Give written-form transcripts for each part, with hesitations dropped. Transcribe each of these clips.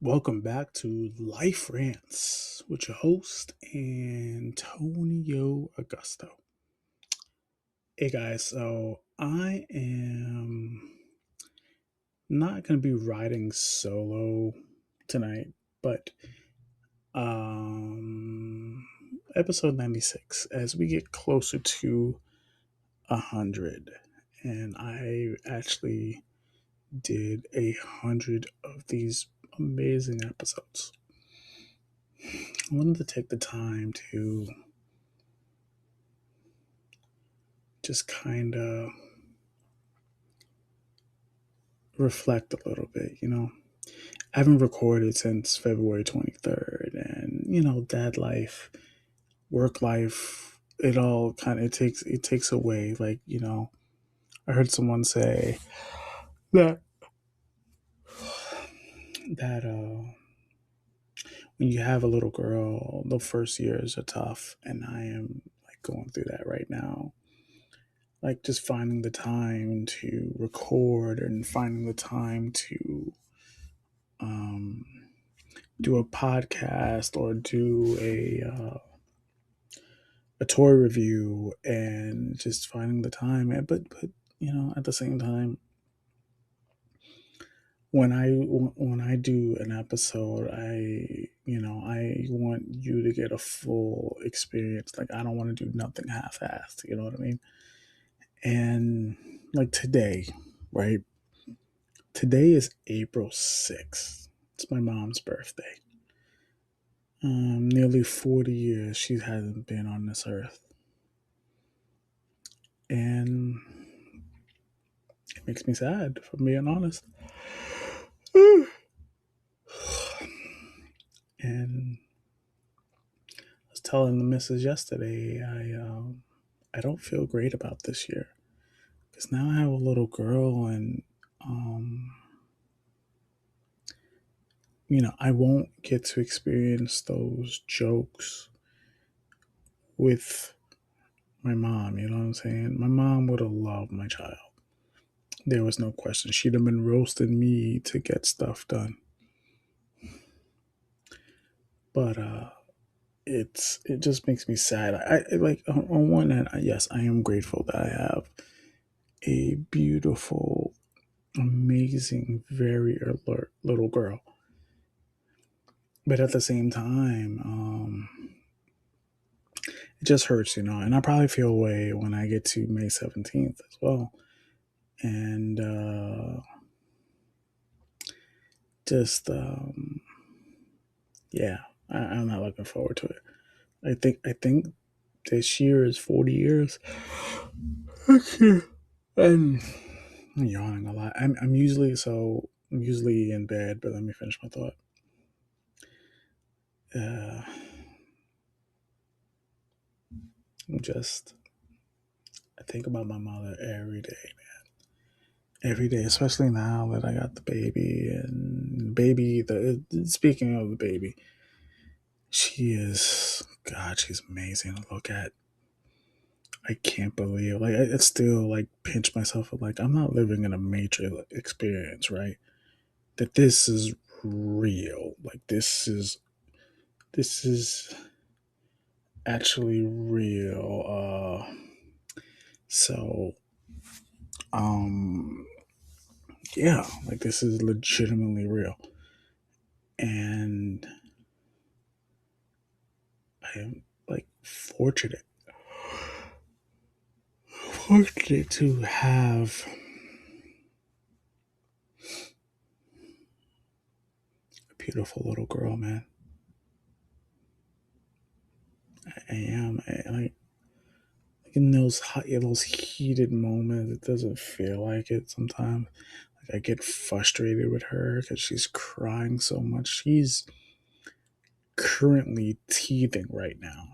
Welcome back to Life Rants with your host, Rants with your host, Antonio Augusto. Hey guys, so I am not going to be riding solo tonight, but um, episode 96, as we get closer to 100, and I actually did 100 of these amazing episodes. I wanted to take the time to just kind of reflect a little bit. I haven't recorded since February 23rd, and dad life, work life, it all kind of it takes away. I heard someone say that that when you have a little girl, the first years are tough, and I am like going through that right now. Like just finding the time to record and finding the time to um, do a podcast or do a toy review, and just finding the time. But at the same time, when I do an episode, I want you to get a full experience. Like I don't want to do nothing half-assed. You know what I mean? And like today, right? Today is April 6th. It's my mom's birthday. Nearly 40 years she hasn't been on this earth. And it makes me sad, if I'm being honest. And I was telling the missus yesterday, I don't feel great about this year. Because now I have a little girl, and I won't get to experience those jokes with my mom. You know what I'm saying? My mom would have loved my child. There was no question. She'd have been roasting me to get stuff done. But it just makes me sad. I like on one hand, yes, I am grateful that I have a beautiful, amazing, very alert little girl. But at the same time, it just hurts, and I probably feel away when I get to May 17th as well. And just yeah, I'm not looking forward to it. I think this year is 40 years. And I'm yawning a lot. I'm usually in bed, but let me finish my thought. Uh, I think about my mother every day, every day, especially now that I got the baby. And baby, speaking of the baby, she's amazing to look at. I can't believe, like, I still like pinch myself. Like, I'm not living in a Matrix experience, right? That this is real. Like, this is actually real. So, um, yeah, like this is legitimately real, and I am like fortunate to have a beautiful little girl, man. I am. Like in those heated moments, it doesn't feel like it sometimes. Like I get frustrated with her because she's crying so much. She's currently teething right now,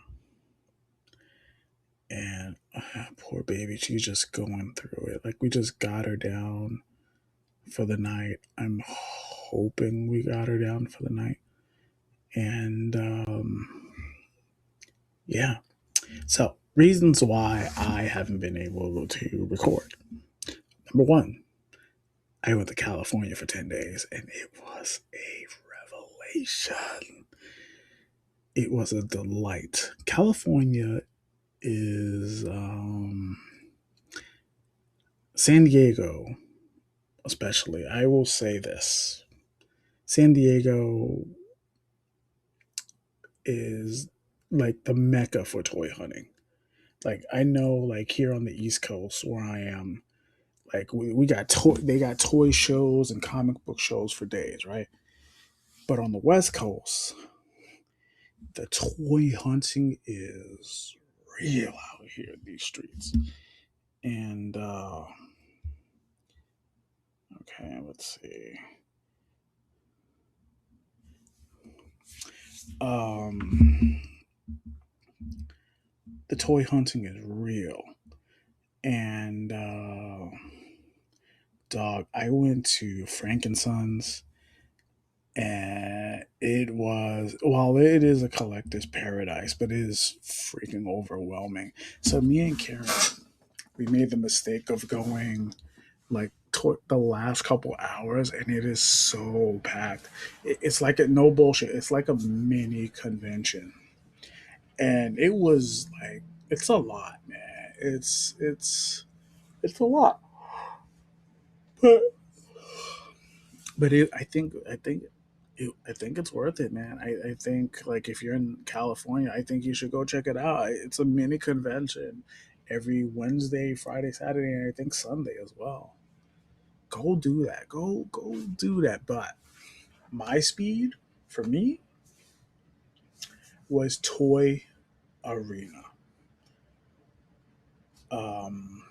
and poor baby, she's just going through it. Like we just got her down for the night. I'm hoping we got her down for the night, and yeah. So reasons why I haven't been able to record. Number one, I went to California for 10 days, and it was a vacation. It was a delight. California is San Diego, especially. I will say this: San Diego is like the mecca for toy hunting. Like I know, like here on the East Coast where I am, like we got they got toy shows and comic book shows for days, right? But on the West Coast, the toy hunting is real out here in these streets. And okay, let's see. Um, the toy hunting is real, and dog, I went to Frankenson's, and it was, well, it is a collector's paradise, but it is freaking overwhelming. So me and Karen, we made the mistake of going like the last couple hours, and it is so packed. It's like a, no bullshit, it's like a mini convention, and it was like, it's a lot, man. It's a lot, but I think it's worth it, man. I think like if you're in California, I think you should go check it out. It's a mini convention every Wednesday, Friday, Saturday, and I think Sunday as well. Go do that. Go do that. But my speed for me was Toy Arena. Um,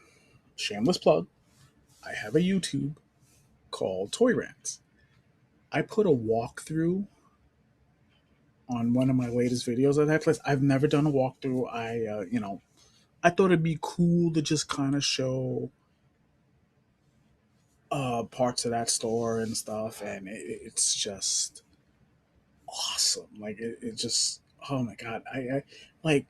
Shameless plug. I have a YouTube called Toy Rants. I put a walkthrough on one of my latest videos on that place. I've never done a walkthrough. I thought it'd be cool to just kind of show parts of that store and stuff, and it's just awesome. Like it just, oh my god, I like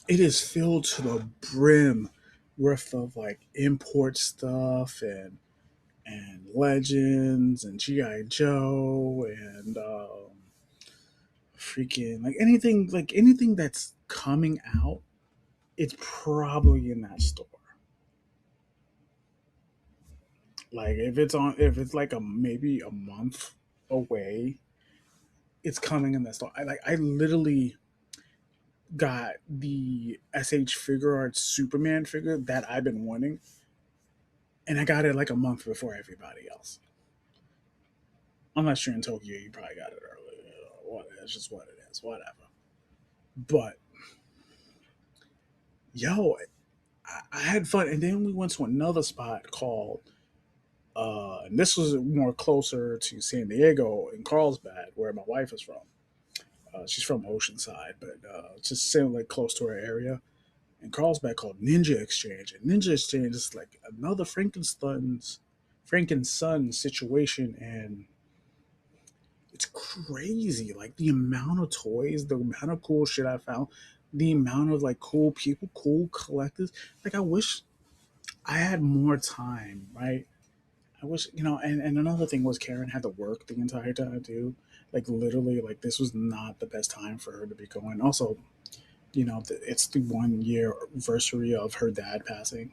it is filled to the brim with of like import stuff and legends and GI Joe and freaking like anything that's coming out, it's probably in that store. Like if it's like a maybe a month away, it's coming in that store. I literally got the Figure Arts Superman figure that I've been wanting, and I got it like a month before everybody else. Unless you're in Tokyo, you probably got it early. What it's just what it is, whatever. But yo, I had fun, and then we went to another spot called, and this was more closer to San Diego in Carlsbad, where my wife is from. She's from Oceanside, but just saying like close to her area. In Carlsbad called Ninja Exchange, and Ninja Exchange is like another Frankenson situation, and it's crazy. Like the amount of toys, the amount of cool shit I found, the amount of like cool people, cool collectors. Like I wish I had more time, right? I wish, and another thing was Karen had to work the entire time too. Like literally, like this was not the best time for her to be going. Also, it's the 1 year anniversary of her dad passing.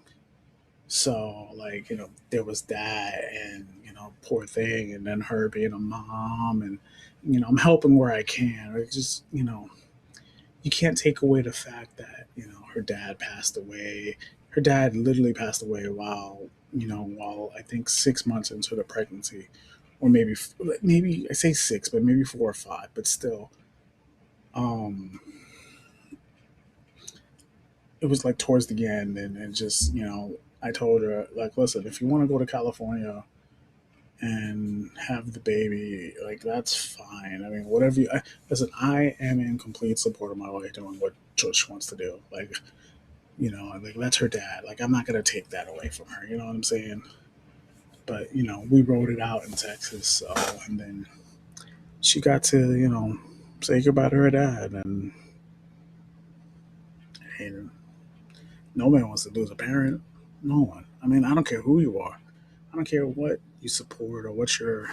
So like, there was that, and poor thing, and then her being a mom, and I'm helping where I can. It's just, you can't take away the fact that, her dad passed away. Her dad literally passed away while I think 6 months into the pregnancy, or maybe I say six, but maybe 4 or 5, but still, um, it was like towards the end, and just I told her like, listen, if you want to go to California and have the baby, like that's fine. I mean, whatever you listen. I am in complete support of my wife doing what she wants to do. Like, like that's her dad. Like I'm not gonna take that away from her. You know what I'm saying? But we wrote it out in Texas, so and then she got to say goodbye to her dad, and no man wants to lose a parent. No one. I mean, I don't care who you are. I don't care what you support or what your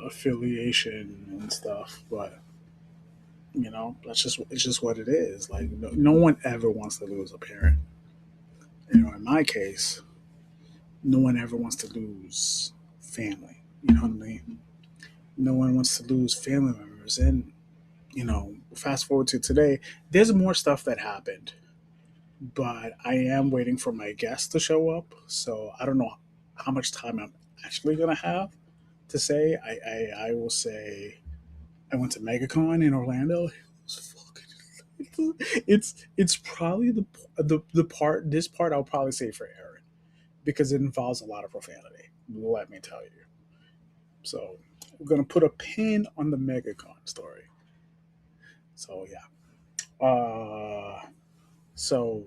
affiliation and stuff, but it's just what it is. Like no one ever wants to lose a parent. In my case, no one ever wants to lose family. You know what I mean? No one wants to lose family members. And fast forward to today, there's more stuff that happened, but I am waiting for my guest to show up. So I don't know how much time I'm actually gonna have to say. I will say I went to MegaCon in Orlando. It was fucking. It's probably the part this part I'll probably say for Aaron because it involves a lot of profanity. Let me tell you. So we're gonna put a pin on the MegaCon story. So yeah. So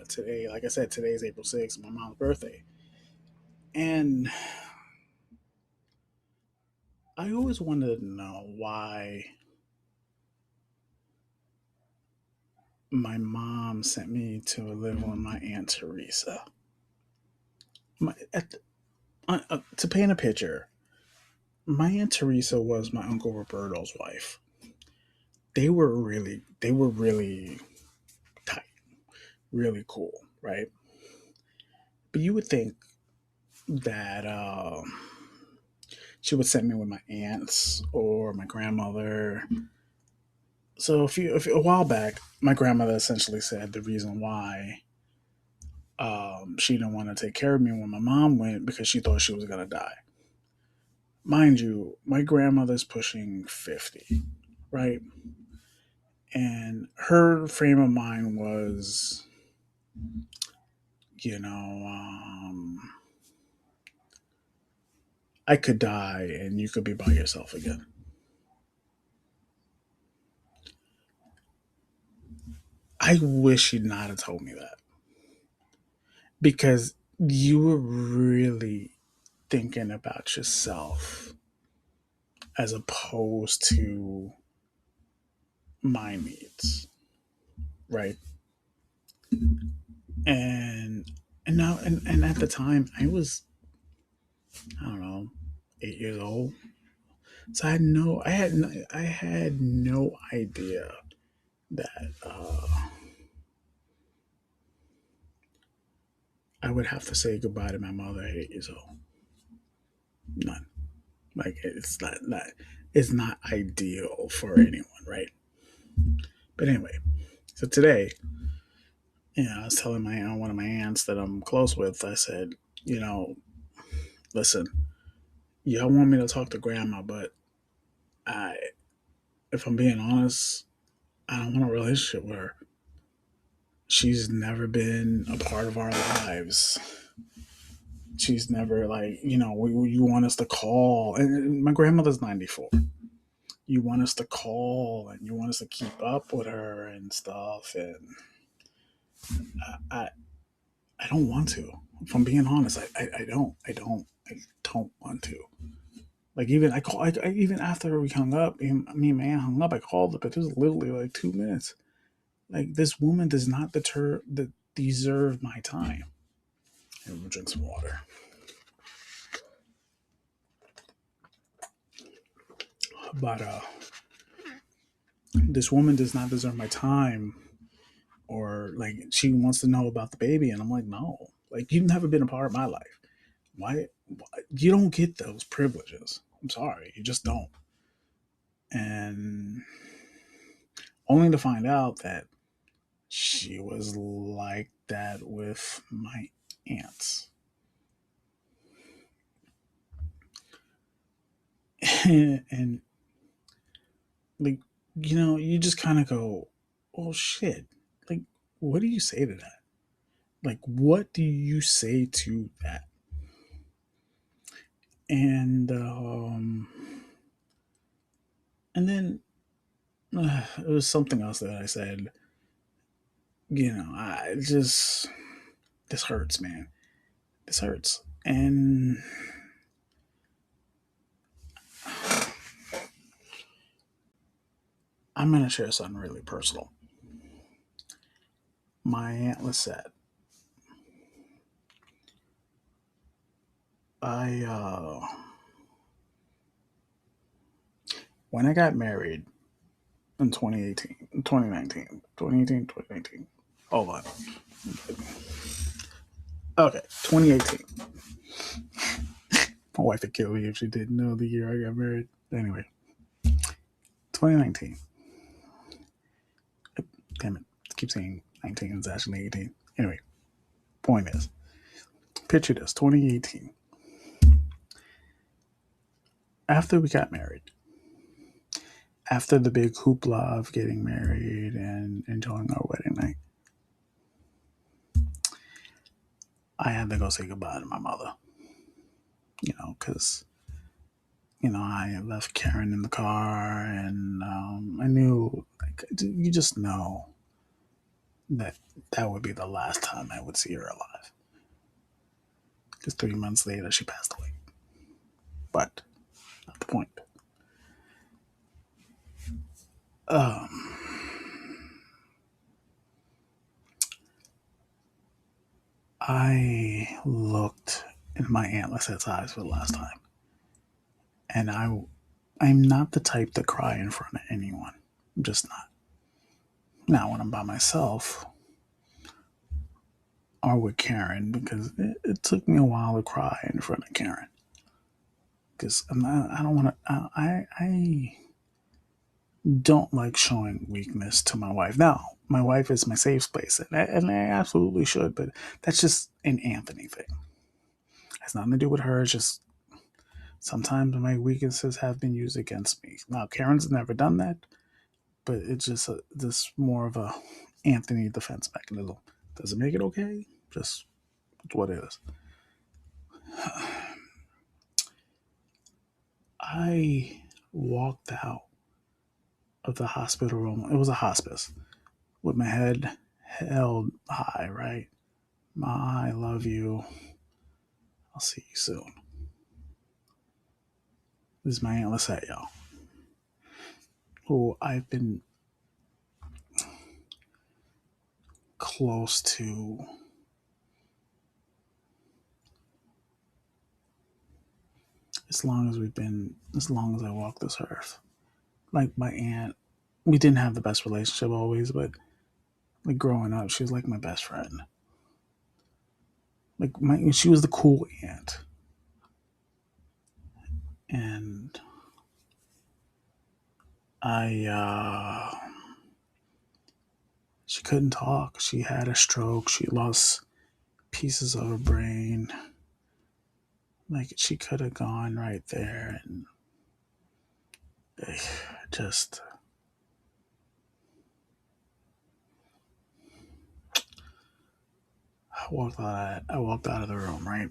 today, like I said, today is April 6th, my mom's birthday, and I always wanted to know why my mom sent me to live with my aunt Teresa. To paint a picture, my aunt Teresa was my uncle Roberto's wife. They were really tight, really cool, right? But you would think that she would send me with my aunts or my grandmother. So a while back, my grandmother essentially said the reason why she didn't want to take care of me when my mom went because she thought she was gonna die. Mind you, my grandmother's pushing 50, right? And her frame of mind was, you know, I could die and you could be by yourself again. I wish she'd not have told me that because you were really thinking about yourself as opposed to my needs, right? And and at the time I don't know 8 years old, so I had no idea that I would have to say goodbye to my mother at 8 years old. None. Like it's not ideal for anyone, right? But anyway, so today, I was telling my one of my aunts that I'm close with. I said, you know, listen, y'all want me to talk to grandma, but I, if I'm being honest, I don't want a relationship with her. She's never been a part of our lives. She's never like, you want us to call, and my grandmother's 94. You want us to call and you want us to keep up with her and stuff, and I I don't want to. If I'm being honest, I don't want to. Like even even after we hung up, me and my aunt hung up. I called her, but it was literally like 2 minutes. Like this woman does not deserve my time. And we'll drink some water. But this woman does not deserve my time, or like she wants to know about the baby, and I'm like, no, like you've never been a part of my life. Why you don't get those privileges? I'm sorry, you just don't. And only to find out that she was like that with my aunts. And like, you just kind of go, oh shit. Like, what do you say to that? Like, what do you say to that? And and then it was something else that I said. I just this hurts, man. This hurts, and I'm gonna share something really personal. My aunt Lisette. I When I got married in 2018, 2019, 2018, 2019. Hold on. Okay, 2018. My wife would kill me if she didn't know the year I got married. Anyway, 2019. Damn it. I keep saying 19. It's actually 18. Anyway, point is, picture this 2018. After we got married, after the big hoopla of getting married and enjoying our wedding night, I had to go say goodbye to my mother, because, I left Karen in the car and I knew, like, you just know that that would be the last time I would see her alive. Because 3 months later, she passed away. But, not the point. Um, I looked in my Aunt Lisette's eyes for the last time, and I'm not the type to cry in front of anyone. I'm just not. Now, when I'm by myself or with Karen, because it took me a while to cry in front of Karen, because I don't want to. I don't like showing weakness to my wife. Now, my wife is my safe space, and I absolutely should, but that's just an Anthony thing. It has nothing to do with her. It's just sometimes my weaknesses have been used against me. Now, Karen's never done that, but it's just this more of a Anthony defense mechanism. Does it make it okay? Just what it is. I walked out of the hospital room. It was a hospice with my head held high, right? Ma, I love you. I'll see you soon. This is my Aunt Lisette, y'all, who I've been close to as long as I walk this earth. Like my aunt, we didn't have the best relationship always, but like growing up, she was like my best friend. She was the cool aunt, and she couldn't talk. She had a stroke. She lost pieces of her brain. Like she could have gone right there, and just I walked out of the room, right,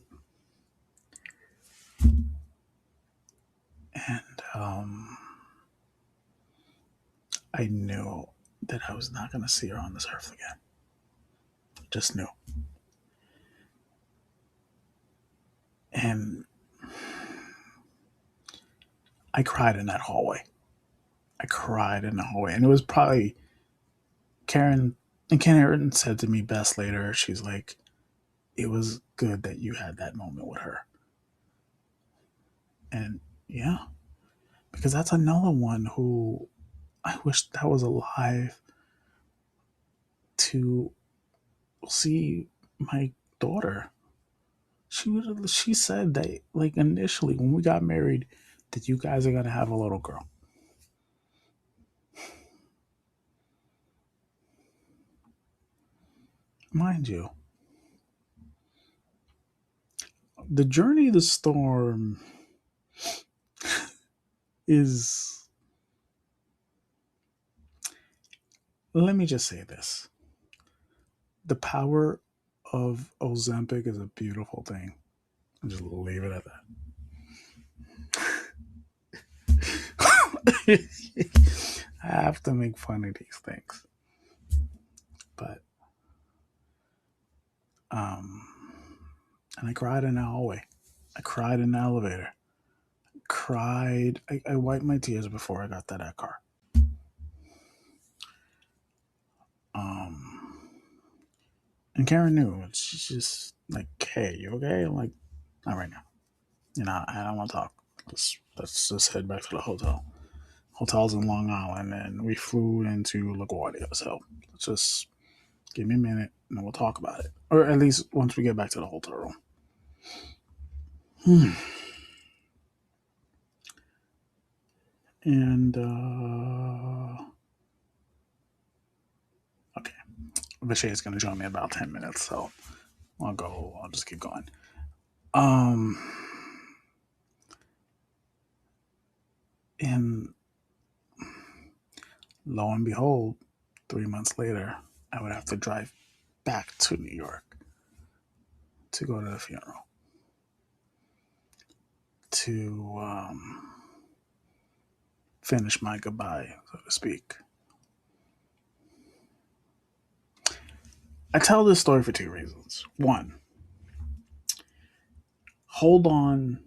and I knew that I was not going to see her on this earth again. Just knew. And I cried in that hallway. I cried in the hallway. And it was probably Karen. And Karen said to me best later, she's like, it was good that you had that moment with her. And yeah, because that's another one who I wish that was alive to see my daughter. She said that, like, initially when we got married, that you guys are gonna have a little girl. Mind you, the journey of the storm is, let me just say this, the power of Ozempic is a beautiful thing. I'll just leave it at that. I have to make fun of these things. But um and I cried in the hallway. I cried in the elevator. Cried. I wiped my tears before I got to that car. Um and Karen knew. She's just like, hey, you okay? I'm like, not right now. I don't want to talk. Let's just head back to the hotel. hotels in Long Island, and we flew into LaGuardia. So just give me a minute and we'll talk about it. Or at least once we get back to the hotel room. Hmm. And, okay. Vashay is going to join me in about 10 minutes. So I'll just keep going. Um, and lo and behold, 3 months later, I would have to drive back to New York to go to the funeral, to finish my goodbye, so to speak. I tell this story for two reasons. One, hold on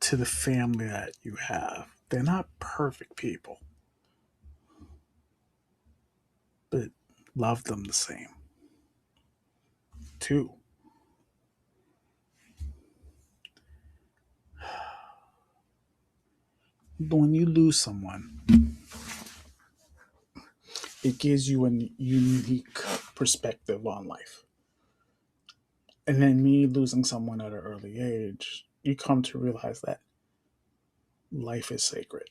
to the family that you have. They're not perfect people, but love them the same. Two, when you lose someone, it gives you a unique perspective on life. And then me losing someone at an early age, you come to realize that life is sacred.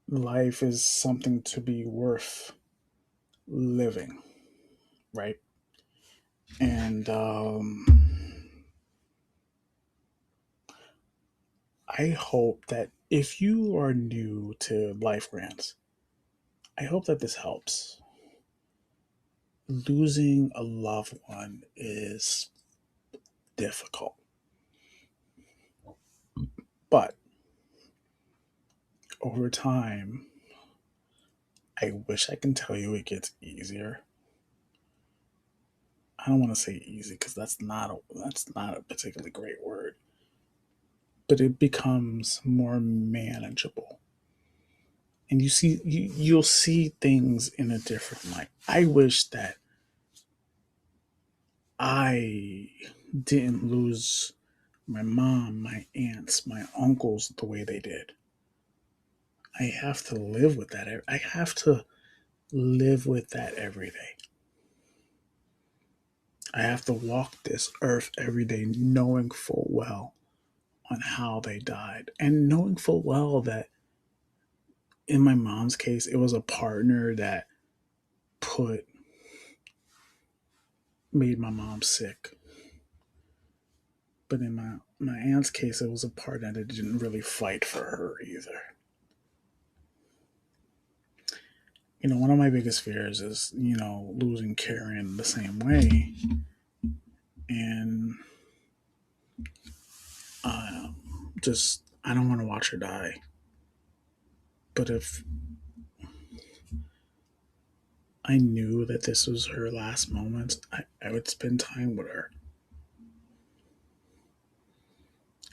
Life is something to be worth living, right? And I hope that if you are new to Life Rants, I hope that this helps. Losing a loved one is difficult, but over time, I wish I can tell you it gets easier. I don't want to say easy because that's not a particularly great word, but it becomes more manageable. And you'll see things in a different light. I wish that I didn't lose my mom, my aunts, my uncles the way they did. I have to live with that. I have to live with that every day. I have to walk this earth every day knowing full well on how they died and knowing full well that in my mom's case, it was a partner that put made my mom sick. But in my aunt's case, it was a partner that didn't really fight for her either. One of my biggest fears is, losing Karen the same way. And just, I don't want to watch her die. But if I knew that this was her last moments, I would spend time with her.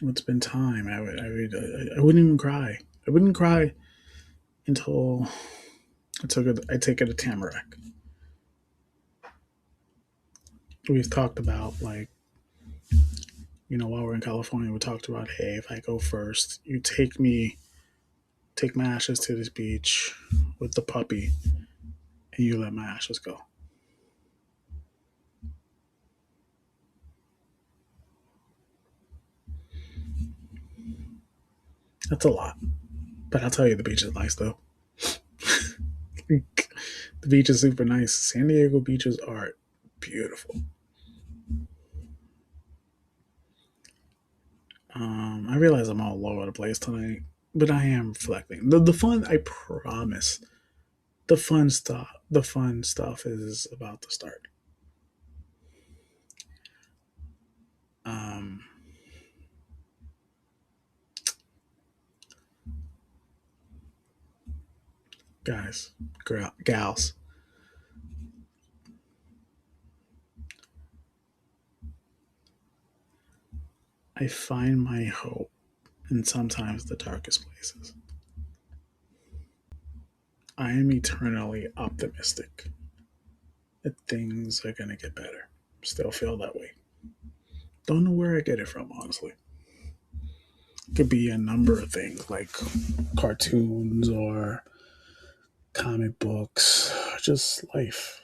I would spend time. I wouldn't even cry. I wouldn't cry until I take her to Tamarack. We've talked about, like, while we're in California, we talked about, hey, if I go first, you take my ashes to this beach with the puppy, and you let my ashes go. That's a lot, but I'll tell you, the beach is nice though. The beach is super nice. San Diego beaches are beautiful. I realize I'm all over the place tonight, but I am reflecting. The fun, I promise, the fun stuff is about to start. Um, Guys, gals, I find my hope in sometimes the darkest places. I am eternally optimistic that things are going to get better. Still feel that way. Don't know where I get it from, honestly. Could be a number of things like cartoons or comic books, just life.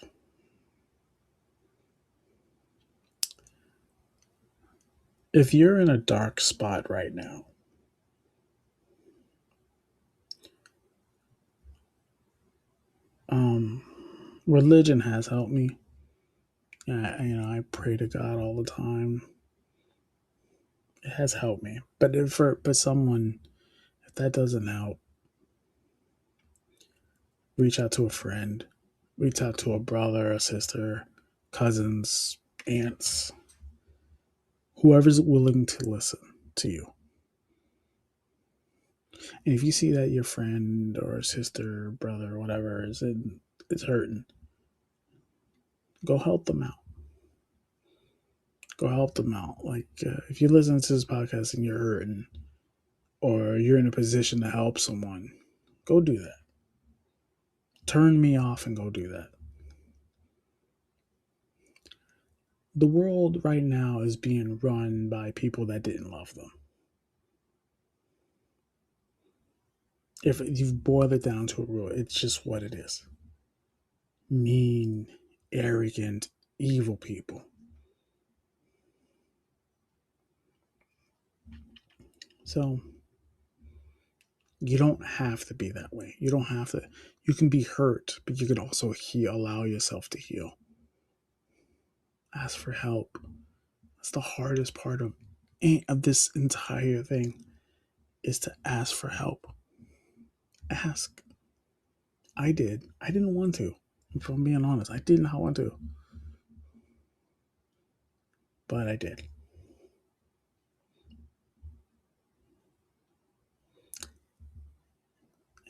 If you're in a dark spot right now, um, religion has helped me. I pray to God all the time. It has helped me. But someone, if that doesn't help, reach out to a friend, reach out to a brother, a sister, cousins, aunts, whoever's willing to listen to you. And if you see that your friend or sister, brother, whatever is hurting, go help them out. Go help them out. Like if you listen to this podcast and you're hurting, or you're in a position to help someone, go do that. Turn me off and go do that. The world right now is being run by people that didn't love them. If you boil it down to a rule, it's just what it is: mean, arrogant, evil people. So you don't have to be that way. You don't have to. You can be hurt, but you can also heal. Allow yourself to heal. Ask for help. That's the hardest part of this entire thing, is to ask for help. Ask. I did. I didn't want to. If I'm being honest, I did not want to, but I did,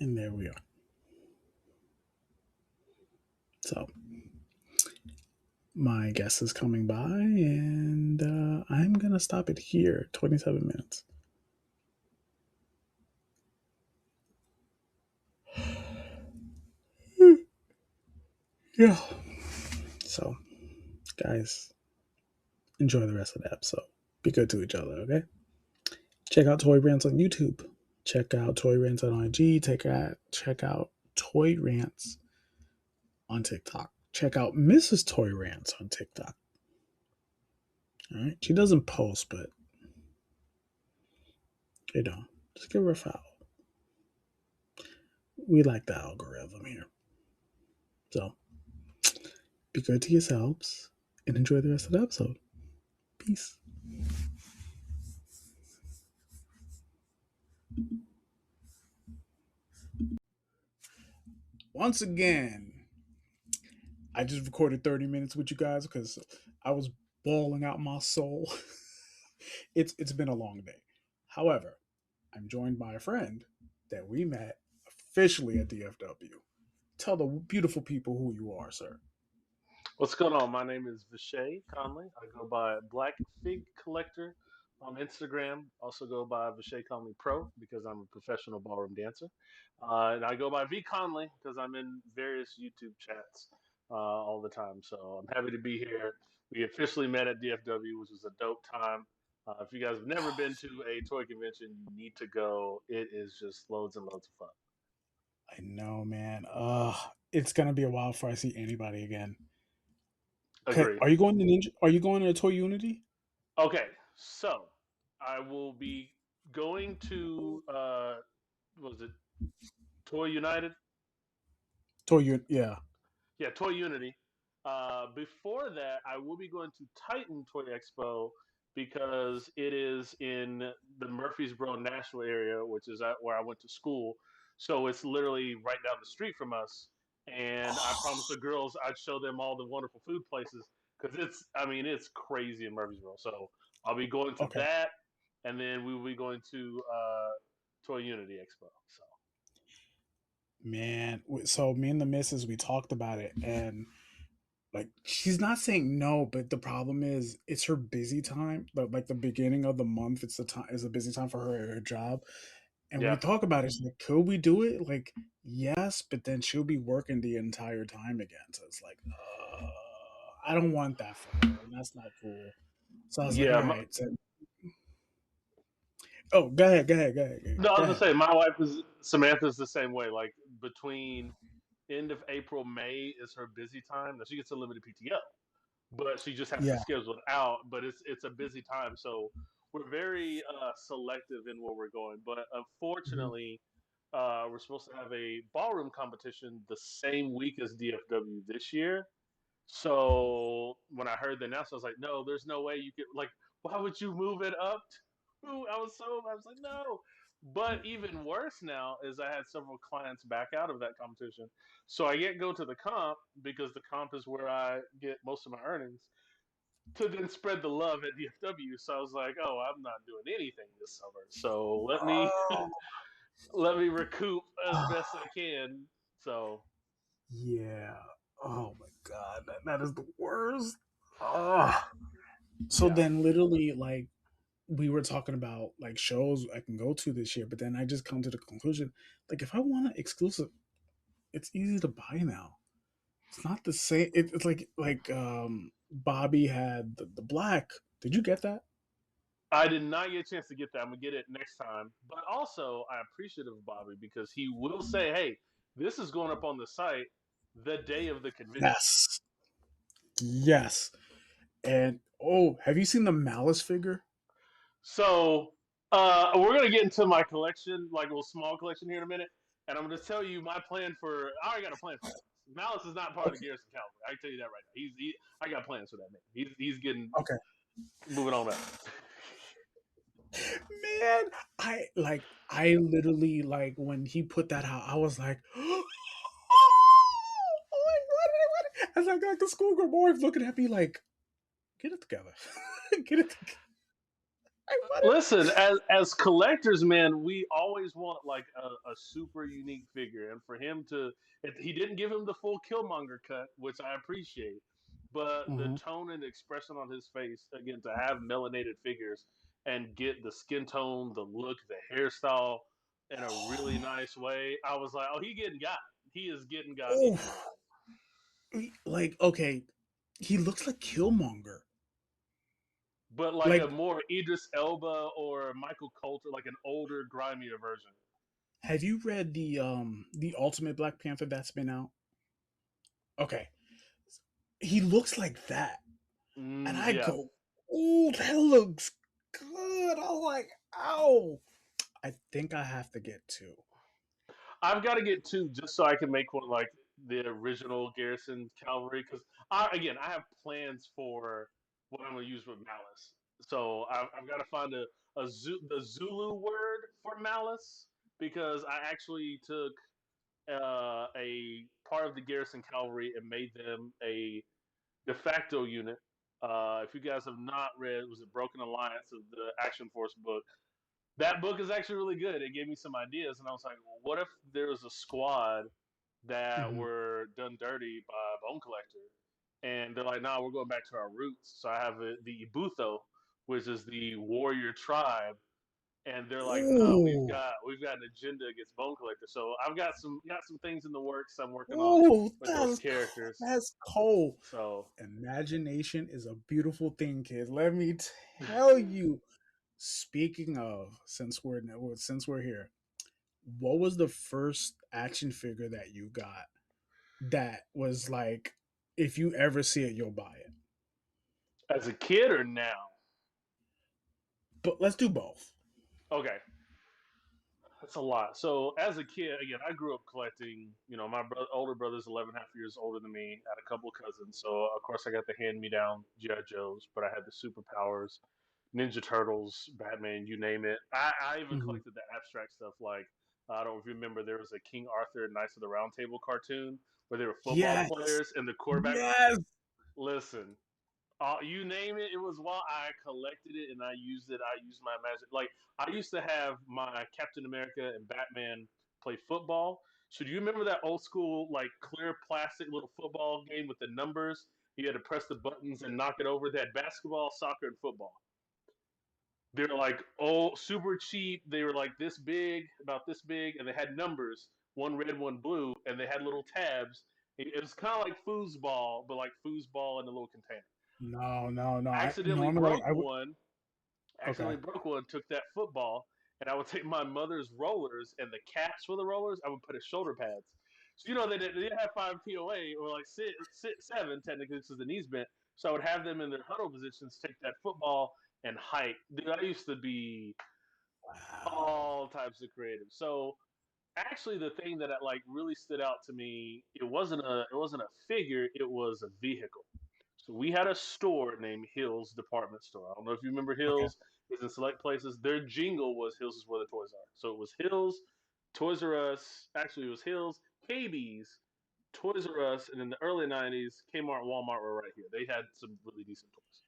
and there we are. So my guest is coming by, and I'm gonna stop it here. 27 minutes. Yeah. So, guys, enjoy the rest of the episode. Be good to each other, okay? Check out Toy Rants on YouTube. Check out Toy Rants on IG. Check out Toy Rants on TikTok. Check out Mrs. Toy Rants on TikTok. All right, she doesn't post, but just give her a follow. We like the algorithm here. So be good to yourselves and enjoy the rest of the episode. Peace. Once again, I just recorded 30 minutes with you guys because I was bawling out my soul. It's been a long day. However, I'm joined by a friend that we met officially at DFW. Tell the beautiful people who you are, sir. What's going on? My name is Vashay Conley. I go by Black Fig Collector on Instagram. Also go by Vashay Conley Pro because I'm a professional ballroom dancer. And I go by V Conley because I'm in various YouTube chats all the time. So I'm happy to be here. We officially met at DFW, which was a dope time. If you guys have never been to a toy convention, you need to go. It is just loads and loads of fun. I know, man. It's gonna be a while before I see anybody again. Agreed. Are you going to Ninja? Are you going to Toy Unity? Okay, so I will be going to what was it Toy United? Yeah. Yeah, Toy Unity. Before that, I will be going to Titan Toy Expo because it is in the Murfreesboro, Nashville area, which is where I went to school. So it's literally right down the street from us. And I promised the girls I'd show them all the wonderful food places because I mean, it's crazy in Murfreesboro. So I'll be going to Okay, that, and then we will be going to Toy Unity Expo. So man. So me and the missus, we talked about it, and like she's not saying no, but the problem is it's her busy time. Like the beginning of the month, it's the time is a busy time for her at her job. And we yeah, talk about it. She's like, could we do it? Like, yes, but then she'll be working the entire time again. So it's like, I don't want that for her, and that's not cool. So I was like, all yeah. right. So Oh, go ahead, go ahead, go ahead, No, I go was gonna ahead. say my wife is Samantha's the same way. Like between end of April, May is her busy time. Now she gets a limited PTO, but she just has to Yeah. schedule it out. But it's a busy time, so we're very selective in where we're going. But Mhm. unfortunately, we're supposed to have a ballroom competition the same week as DFW this year. So when I heard the announcement, I was like, "No, there's no way you could like. Why would you move it up?" I was like, "No." But even worse now is I had several clients back out of that competition, so I get go to the comp because the comp is where I get most of my earnings to then spread the love at DFW. So I was like, "Oh, I'm not doing anything this summer. So let me Oh, let me recoup as best I can." So yeah. Oh my god, that is the worst. Oh. So yeah. then, literally, like we were talking about, like shows I can go to this year, but then I just come to the conclusion, like if I want an exclusive, it's easy to buy now. It's not the same. It's like Bobby had the black. Did you get that? I did not get a chance to get that. I'm gonna get it next time. But also, I appreciate of Bobby because he will say, "Hey, this is going up on the site the day of the convention." Yes. Yes. And oh, have you seen the Malice figure? So we're gonna get into my collection, like a little small collection here in a minute, and I'm gonna tell you my plan for. I already got a plan for Malice. Malice is not part of the Okay. Garrison Cavalry. I can tell you that right now. I got plans for that man. He's getting Okay. moving on up. Man, I literally, like when he put that out, I was like, oh my god! As I got the schoolgirl boys looking at me like, get it together, get it together. I want it. Listen, as collectors, man, we always want like a super unique figure, and for him to, he didn't give him the full Killmonger cut, which I appreciate, but the Mhm. tone and expression on his face, again, to have melanated figures and get the skin tone, the look, the hairstyle in a really nice way, I was like, oh, he getting got. He is getting got in here. Oh, like okay, he looks like Killmonger. But like a Like, more Idris Elba or Michael Coulter, like an older, grimier version. have you read the Ultimate Black Panther that's been out? Okay, he looks like that, and I Yeah, go, "Oh, that looks good." I was like, "Ow!" I think I have to get two. I've got to get two just so I can make one like the original Garrison Cavalry because I have plans for what I'm going to use with Malice. So I've got to find the Zulu word for Malice because I actually took a part of the Garrison Cavalry and made them a de facto unit. If you guys have not read, it was a Broken Alliance of the Action Force book. That book is actually really good. It gave me some ideas, and I was like, well, what if there was a squad that Mhm. were done dirty by Bone Collector? And they're like, nah, we're going back to our roots. So I have the Ibutho, which is the warrior tribe, and they're like, nah, Ooh, we've got an agenda against Bone Collector. So I've got some things in the works I'm working on ooh, with those characters. that's cold. So Imagination is a beautiful thing, kids. Let me tell you. Speaking of, since we're here, what was the first action figure that you got that was like, if you ever see it, you'll buy it? as a kid or now? But let's do both. Okay, that's a lot. So as a kid, again, I grew up collecting. You know, my older brother's 11.5 years older than me. I had a couple of cousins, so of course I got the hand-me-down GI Joes, but I had the superpowers, Ninja Turtles, Batman, you name it. I even Mhm. collected the abstract stuff. Like I don't know if you remember, there was a King Arthur Knights of the Round Table cartoon where they were football Yes, players and the quarterback. yes. Listen, you name it, it was while I collected it and I used it. I used my magic. Like I used to have my Captain America and Batman play football. So do you remember that old school like clear plastic little football game with the numbers? You had to press the buttons and knock it over. They had basketball, soccer, and football. They're like oh super cheap. They were like this big, about this big, and they had numbers, one red, one blue, and they had little tabs. It was kind of like foosball, but like foosball in a little container. No, no, no. I Accidentally normally broke I would. one, accidentally Okay. broke one, took that football, and I would take my mother's rollers and the caps for the rollers. I would put as shoulder pads. So they didn't have five POA or like seven technically because the knees bent. So I would have them in their huddle positions, take that football and hike. Dude, I used to be Wow. all types of creative. So actually, the thing that like really stood out to me, it wasn't a figure, it was a vehicle. So we had a store named Hills Department Store. I don't know if you remember Okay. Hills. It's in select places. Their jingle was "Hills is where the toys are." So it was Hills, Toys R Us. Actually, it was Hills, KB's, Toys R Us, and in the early '90s, Kmart, Walmart were right here. They had some really decent toys.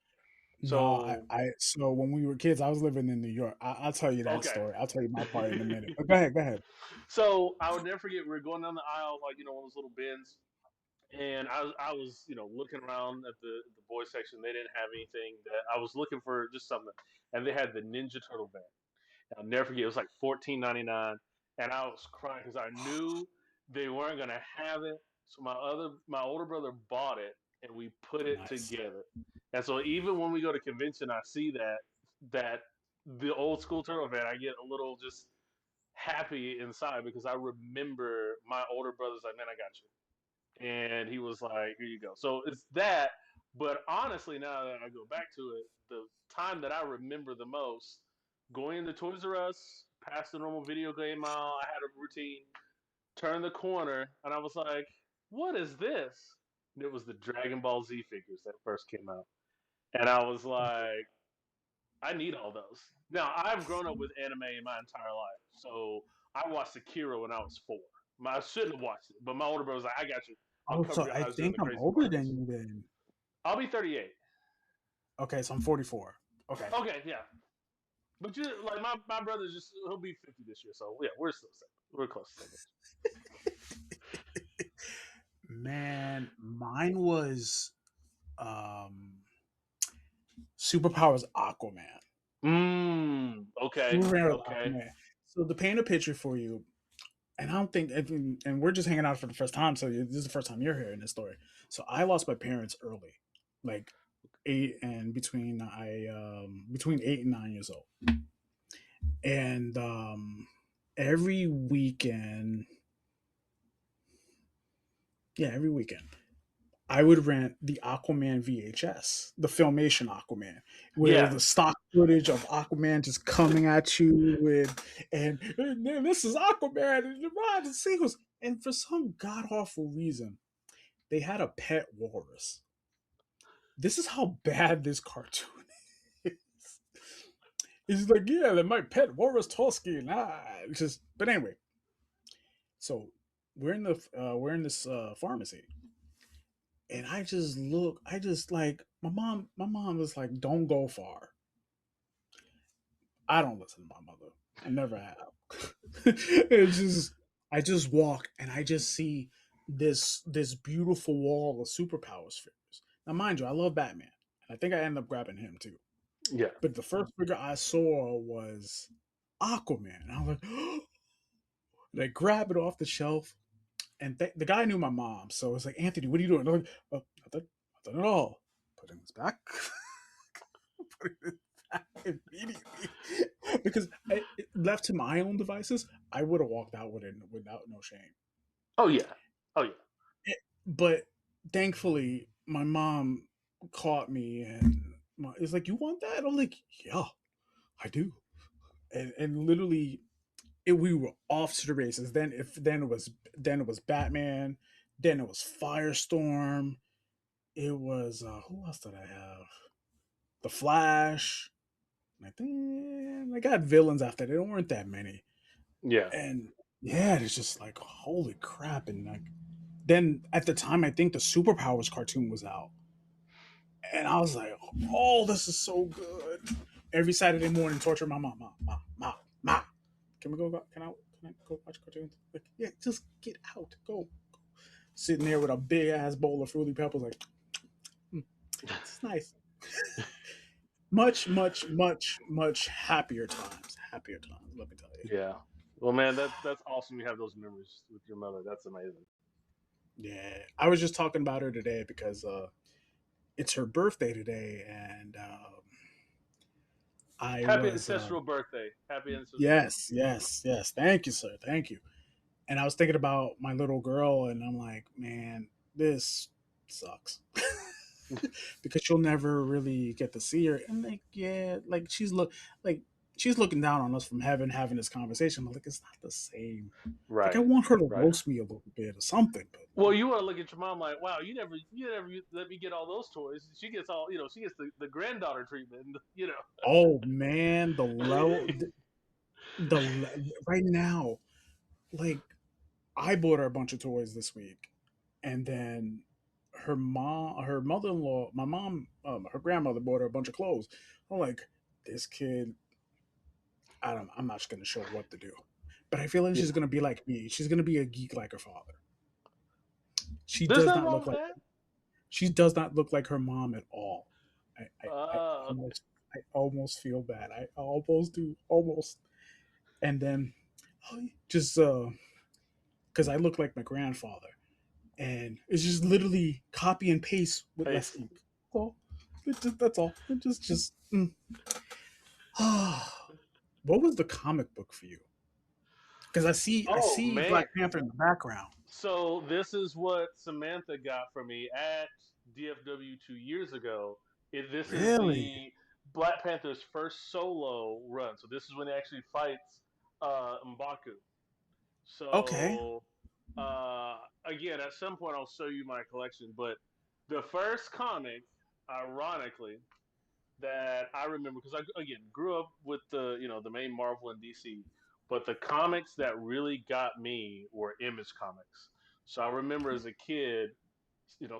No, So so when we were kids, I was living in New York. I'll tell you that okay. story. I'll tell you my part in a minute. But go ahead, go ahead. So I would never forget. We were going down the aisle, like one of those little bins, and I was looking around at the boys section. They didn't have anything. That I was looking for just something, and they had the Ninja Turtle van. And I'll never forget. It was like 14.99, and I was crying because I knew they weren't gonna have it. So my older brother bought it, and we put it Nice. together. And so even when we go to convention, I see that the old school turtle van. I get a little just happy inside because I remember my older brother's like, man, I got you, and he was like, "Here you go." So it's that. But honestly, now that I go back to it, the time that I remember the most, going into Toys R Us, past the normal video game aisle, I had a routine. Turn the corner, and I was like, "What is this?" And it was the Dragon Ball Z figures that first came out, and I was like, "I need all those." Now I've grown up with anime my entire life, so I watched Akira when I was 4. I shouldn't have watched it, but my older brother was like, "I got you. I'll Oh, cover so your I eyes during think the I'm crazy older than parts." you then. I'll be 38. Okay, so I'm 44. Okay. Okay, yeah. But you like my brother's just he'll be 50 this year, so yeah, we're still same. We're close to the same Man, mine was um Superpowers Aquaman. age. Okay, Superpowers okay. Aquaman. So to paint a picture for you, and I don't think, and we're just hanging out for the first time, so this is the first time you're hearing this story. So I lost my parents early, like eight and between 8 and 9 years old, and every weekend, yeah, every weekend I would rent the Aquaman VHS, the Filmation Aquaman, where Yeah. the stock footage of Aquaman just coming at you and this is Aquaman and the sequels. And for some god awful reason, they had a pet walrus. This is how bad this cartoon is. He's like, yeah, they're my pet walrus Toski. Nah, it's just. But anyway, so we're in this pharmacy, and I just look. I just like my mom. My mom was like, "Don't go far." I don't listen to my mother. I never have. It's just I just walk and I just see this beautiful wall of superpowers figures. Now, mind you, I love Batman, and I think I ended up grabbing him too. Yeah. But the first figure I saw was Aquaman. And I was like, and I grab it off the shelf, and the guy knew my mom, so it's like, Anthony, what are you doing? I'm like, oh, nothing, nothing at all. Putting this back. Putting it back immediately. Because left to my own devices, I would have walked out with it without no shame. Oh yeah. Oh yeah. But thankfully, my mom caught me and it's like, you want that? I'm like, yeah, I do. And literally, we were off to the races. Then it was Batman. Then it was Firestorm. It was who else did I have? The Flash. I think I got villains after that. There weren't that many. Yeah. And yeah, it's just like holy crap. And like then at the time, I think the Superpowers cartoon was out, and I was like, oh, this is so good. Every Saturday morning, torture my mom, mom. Can we go? Can I go watch cartoons? Like, yeah, just get out, go. Sitting there with a big ass bowl of fruity pebbles, like, this is nice. Much, much, much, much happier times. Happier times. Let me tell you. Yeah. Well, man, that's awesome. You have those memories with your mother. That's amazing. Yeah, I was just talking about her today because it's her birthday today, and I Happy was ancestral birthday. Happy ancestral birthday. yes, yes, yes. Thank you, sir. Thank you. And I was thinking about my little girl, and I'm like, man, this sucks because she'll never really get to see her. And like, yeah, like she's looking down on us from heaven, having this conversation. But like, it's not the same. Like, I Right. want her to Right. roast me a little bit or something. But Well, you want to look at your mom like, wow, you never let me get all those toys. She gets all, she gets the granddaughter treatment. oh man, right now, like I bought her a bunch of toys this week, and then her mother-in-law, my mom, her grandmother bought her a bunch of clothes. I'm like, this kid, I'm not just gonna show her what to do, but I feel like she's Yeah. gonna be like me. She's gonna be a geek like her father. She There's does nothing not wrong look with like that. she does not look like her mom at all. I Uh, almost feel bad. I almost do almost, and then just because I look like my grandfather, and it's just literally copy and paste with less pace. ink. That's all. That's all. Just. What was the comic book for you? Because I Oh see man. Black Panther in the background. So this is what Samantha got for me at DFW 2 years ago. This is Really? the Black Panther's first solo run. So this is when he actually fights M'Baku. Okay. So again, at some point I'll show you my collection. But the first comic, ironically, that I remember because I again grew up with the main Marvel and DC, but the comics that really got me were Image comics. So I remember as a kid,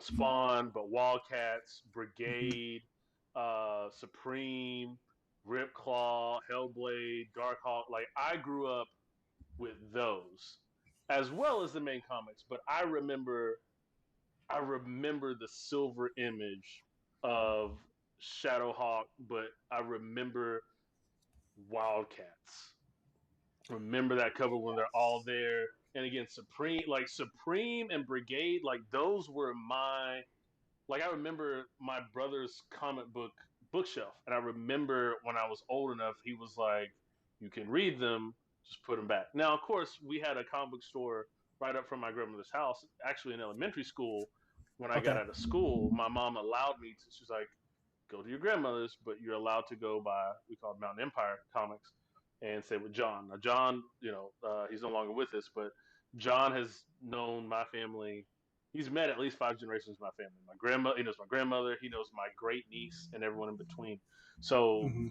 Spawn, but Wildcats, Mhm. Brigade, Supreme, Ripclaw, Hellblade, Darkhawk. Like I grew up with those, as well as the main comics. But I remember the silver image of Shadowhawk, but I remember Wildcats. Remember that cover when they're all there. And again, Supreme and Brigade, like those were I remember my brother's comic book bookshelf, and I remember when I was old enough, he was like, "You can read them, just put them back." Now, of course, we had a comic book store right up from my grandmother's house. Actually, in elementary school, when I got Okay. out of school, my mom allowed me to. She's like, "Go to your grandmother's, but you're allowed to go by we call it Mountain Empire Comics and stay with John." Now, John, he's no longer with us, but John has known my family. He's met at least 5 generations of my family. My grandma, he knows my grandmother, he knows my great niece, and everyone in between. So Hmm.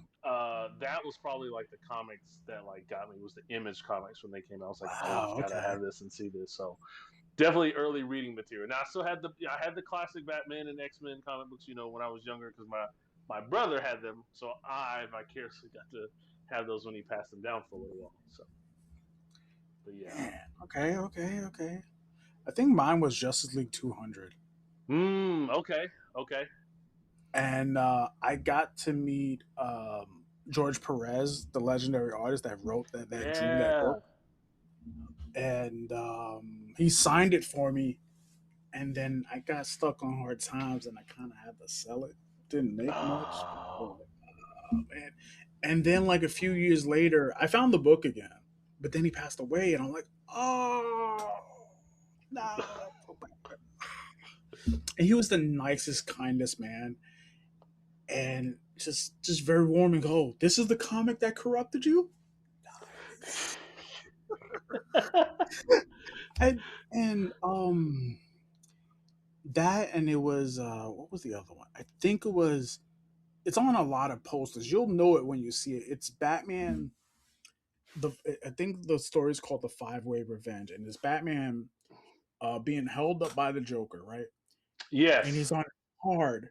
that was probably like the comics that like got me was the Image comics when they came out. I was like, oh, Wow. gotta Okay. have this and see this. So definitely early reading material. Now I had the classic Batman and X Men comic books, when I was younger because my brother had them, so I vicariously got to have those when he passed them down for a little while. So, but yeah. Man. Okay. Okay. Okay. I think mine was Justice League 200, Okay. Okay. and I got to meet George Perez, the legendary artist that wrote that drew that Yeah. book, and he signed it for me. And then I got stuck on hard times, and I kind of had to sell it. Didn't make much. But, Oh. man. And then like a few years later, I found the book again. But then he passed away, and I'm like, oh no. And he was the nicest, kindest man, and just very warm and go. This is the comic that corrupted you. And that, and it was what was the other one? I think it was. It's on a lot of posters. You'll know it when you see it. It's Batman. The I think the story is called the Five Way Revenge, and it's Batman being held up by the Joker, right? And Yes. he's on hard,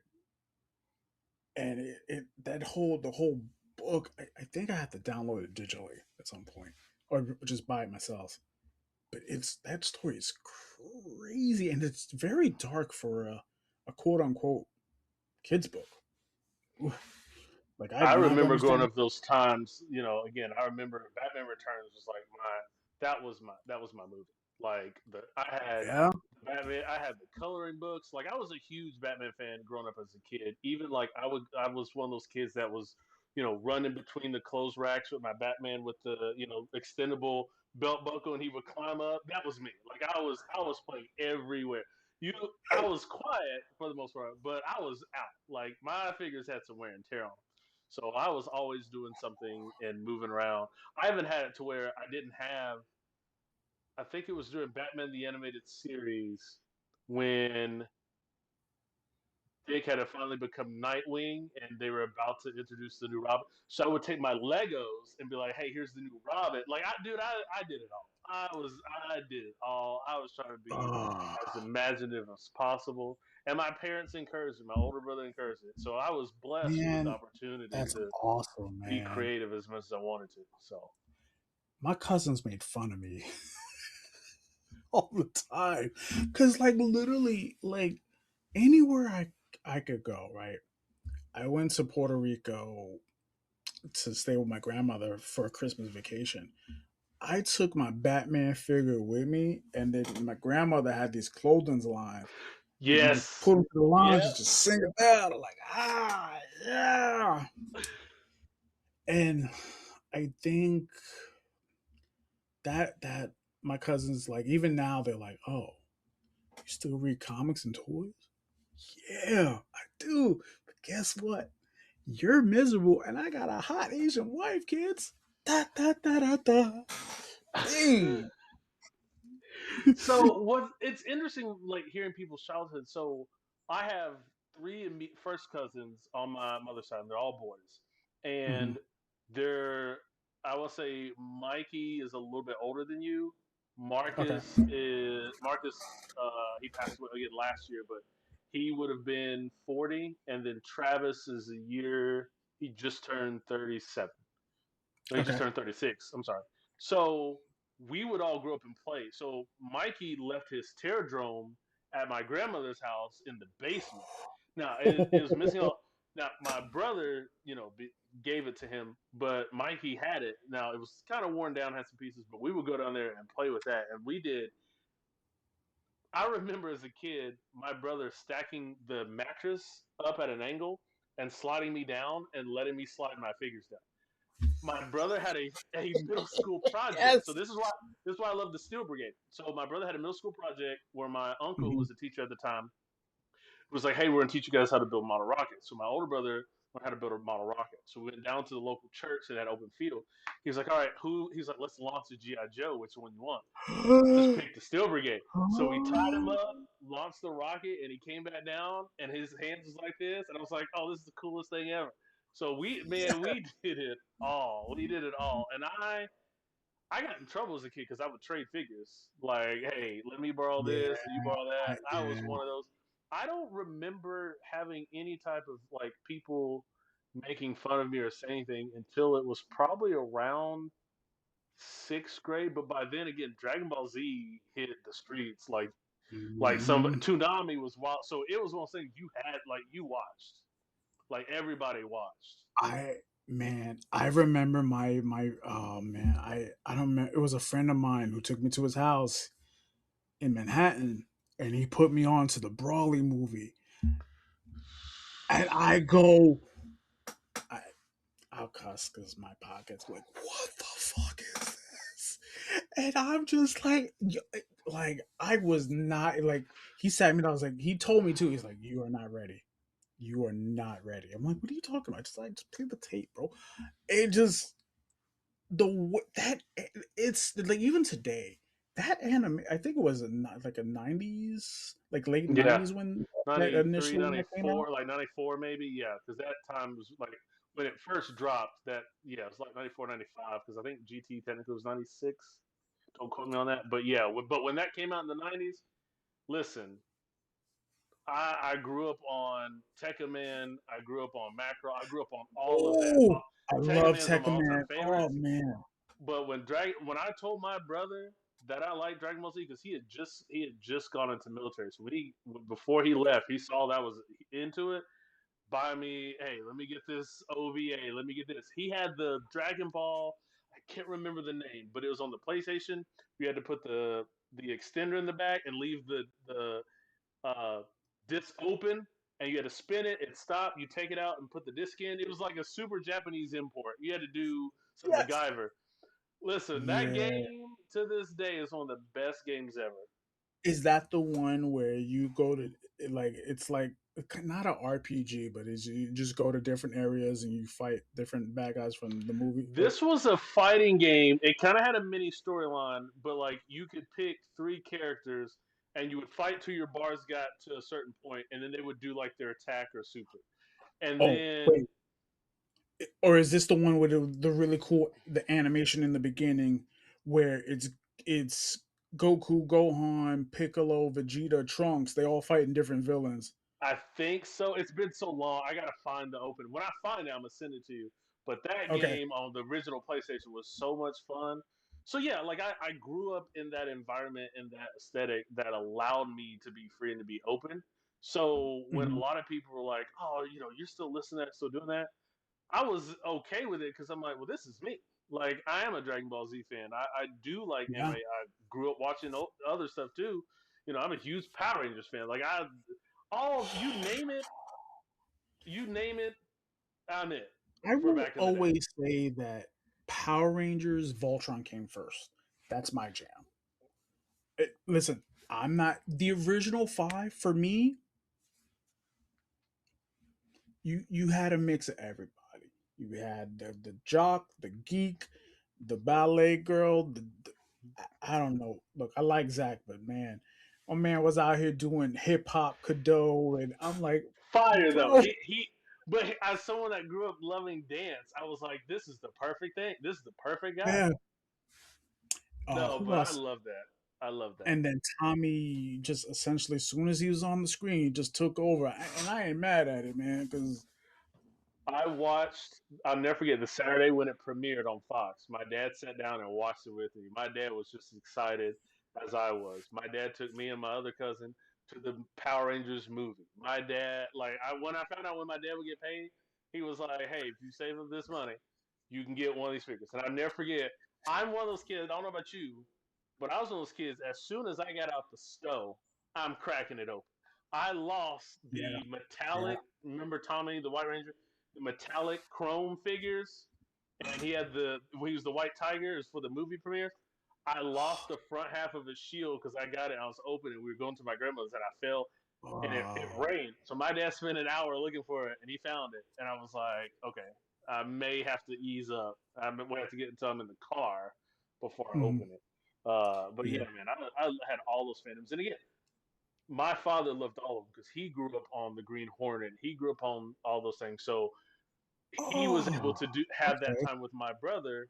and the whole book. I think I have to download it digitally at some point, or just buy it myself. But it's that story is crazy, and it's very dark for a quote unquote kids book. Oof. Like I I did not remember growing understand. up those times. Again, I remember Batman Returns was like that was my movie. Like I had Yeah. Batman, I had the coloring books. Like I was a huge Batman fan growing up as a kid. Even like I was one of those kids that was run in between the clothes racks with my Batman with the extendable belt buckle, and he would climb up. That was me. Like I was playing everywhere. I was quiet for the most part, but I was out. Like my figures had some wear and tear on them. So I was always doing something and moving around. I haven't had it to where I didn't have. I think it was during Batman the Animated Series when Dick had finally become Nightwing, and they were about to introduce the new Robin. So I would take my Legos and be like, "Hey, here's the new Robin." Like, I did it all. I did it all. I was trying to be as Oh, imaginative as possible, and my parents encouraged it. My older brother encouraged it. So I was blessed with the man, opportunity that's to awesome, be man. creative as much as I wanted to. So My cousins made fun of me all the time because, like, literally, like anywhere I could go, right? I went to Puerto Rico to stay with my grandmother for a Christmas vacation. I took my Batman figure with me, and then my grandmother had these clothing lines. And you just yes, put them to the lines, yeah. you just sing it out, like yeah. And I think that my cousins, like, even now they're like, oh, you still read comics and toys? Yeah, I do. But guess what? You're miserable, and I got a hot Asian wife, kids. Da da da da da. Bing. So what? It's interesting, like hearing people's childhood. So I have three first cousins on my mother's side, and they're all boys. Mhm. And they're, I will say, Mikey is a little bit older than you. Okay. Marcus. He passed away again last year, but he would have been 40, and then Travis is a year. He just turned 37. No, he just Okay. turned 36. I'm sorry. So we would all grow up and play. So Mikey left his Terradrome at my grandmother's house in the basement. Now it was missing all. Now my brother, gave it to him, but Mikey had it. Now it was kind of worn down, had some pieces, but we would go down there and play with that, and we did. I remember as a kid, my brother stacking the mattress up at an angle and sliding me down and letting me slide my figures down. My brother had a middle school project. So Yes. this is why I love the Steel Brigade. So my brother had a middle school project where my uncle, who Mhm. was a teacher at the time, was like, "Hey, we're gonna teach you guys how to build model rockets." So my older brother learned how to build a model rocket. So we went down to the local church that had open field. He was like, "All right, who?" He's like, "Let's launch a GI Joe. Which one you want?" Just picked the Steel Brigade. So we tied him up, launched the rocket, and he came back down, and his hands was like this, and I was like, "Oh, this is the coolest thing ever." So we did it all. We did it all, and I got in trouble as a kid because I would trade figures. Like, hey, let me borrow Yeah, this, and you borrow that. I was yeah. one of those. I don't remember having any type of like people making fun of me or say anything until it was probably around sixth grade. But by then, again, Dragon Ball Z hit the streets like some Mhm. Toonami was wild. So it was one of those things you had like you watched, like everybody watched. I remember my oh man, I don't remember. It was a friend of mine who took me to his house in Manhattan, and he put me on to the Brawley movie, and I go, I, I'll cuss because my pocket's like, what the fuck is this? And I'm just like, like I was not like. He sat me down. I was like, he told me too. He's like, you are not ready. You are not ready. I'm like, what are you talking about? Just play the tape, bro. It just that it's like even today that anime. I think it was like a '90s, like late Yeah, '90s when that 93, initially when that came out. 94, like 94 maybe, yeah, because that time was like when it first dropped. That yeah, it's like 94, 95. Because I think GT technically was 96. Don't quote me on that, but yeah, but when that came out in the 90s, listen, I grew up on Tekka Man, I grew up on Macro, I grew up on all of that. Oh, I Tekka love Man's one of my Tekken all time Man. Oh favorites. man. But when I told my brother that I liked Dragon Ball Z because he had just gone into military, so before he left, he saw that I was into it. Buy me, hey, let me get this OVA, let me get this. He had the Dragon Ball. I can't remember the name, but it was on the PlayStation. You had to put the extender in the back and leave the disc open, and you had to spin it. It stopped. You take it out and put the disc in. It was like a super Japanese import. You had to do some Yes. MacGyver. Listen, that Yeah. game to this day is one of the best games ever. Is that the one where you go to, like, it's like not an RPG, but is you just go to different areas and you fight different bad guys from the movie book? This was a fighting game. It kind of had a mini storyline, but like you could pick three characters and you would fight till your bars got to a certain point, and then they would do like their attack or super. And Oh, wait. then Or is this the one with the really cool the animation in the beginning where it's Goku, Gohan, Piccolo, Vegeta, Trunks, they all fighting different villains. I think so. It's been so long. I gotta find the open. When I find it, I'm gonna send it to you. But that Okay. game on the original PlayStation was so much fun. So yeah, like I grew up in that environment and that aesthetic that allowed me to be free and to be open. So when a Mhm. lot of people were like, "Oh, you're still listening to that, still doing that," I was okay with it because I'm like, "Well, this is me." Like I am a Dragon Ball Z fan. I do like anime. Yeah. I grew up watching other stuff too. I'm a huge Power Rangers fan. Like all you name it, I'm it I for will back in the day. always say that Power Rangers Voltron came first. That's my jam. Listen, I'm not the original 5 for me. You had a mix of everybody. You had the jock, the geek, the ballet girl. I don't know. Look, I like Zach, but man, my man was out here doing hip hop cadeau, and I'm like, Fire though. bro, But as someone that grew up loving dance, I was like, this is the perfect thing. This is the perfect guy. man. No, Who but I else? love that. I love that. And then Tommy just essentially, as soon as he was on the screen, he just took over, and I ain't mad at it, man, because I watched. I'll never forget the Saturday when it premiered on Fox. My dad sat down and watched it with me. My dad was just as excited as I was. My dad took me and my other cousin to the Power Rangers movie. My dad, like, when I found out when my dad would get paid, he was like, "Hey, if you save up this money, you can get one of these figures." And I'll never forget. I'm one of those kids. I don't know about you, but I was one of those kids. As soon as I got out the stove, I'm cracking it open. I lost yeah, the yeah. metallic. Remember Tommy, the White Ranger? The metallic chrome figures, and he had the when he was the White Tiger is for the movie premieres. I lost the front half of his shield because I got it. I was opening. We were going to my grandmother's, and I fell, and it Oh, rained. So my dad spent an hour looking for it, and he found it. And I was like, okay, I may have to ease up. I may have to get some in the car before I mhm, open it. But yeah. yeah, man, I had all those fandoms, and again, my father loved all of them because he grew up on the Green Hornet. He grew up on all those things. So he was able Oh, to have that okay. time with my brother,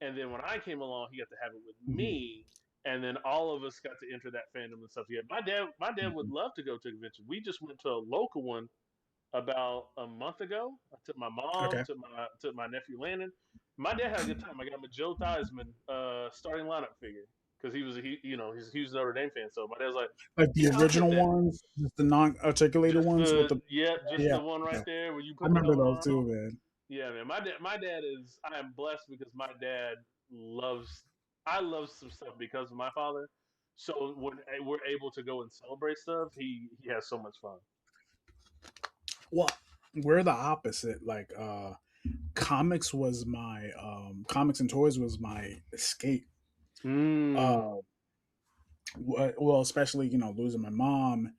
and then when I came along, he got to have it with Mhm, me, and then all of us got to enter that fandom and stuff. Yeah, my dad would mhm. love to go to a convention. We just went to a local one about a month ago. I took my mom, Okay. took my nephew Landon. My dad had a good time. I got him a Joe Theismann starting lineup figure because he's a huge Notre Dame fan. So my dad's like, Like the yeah, I'll take original that. ones, just the non-articulated ones with the Just yeah. the one right Okay. there where you I put the remember helmet those on and too, all. man. Yeah, man. My dad is. I am blessed because my dad loves. I love some stuff because of my father. So when we're able to go and celebrate stuff, he has so much fun. Well, we're the opposite. Like, comics and toys was my escape. Uh, Mm. well, especially losing my mom,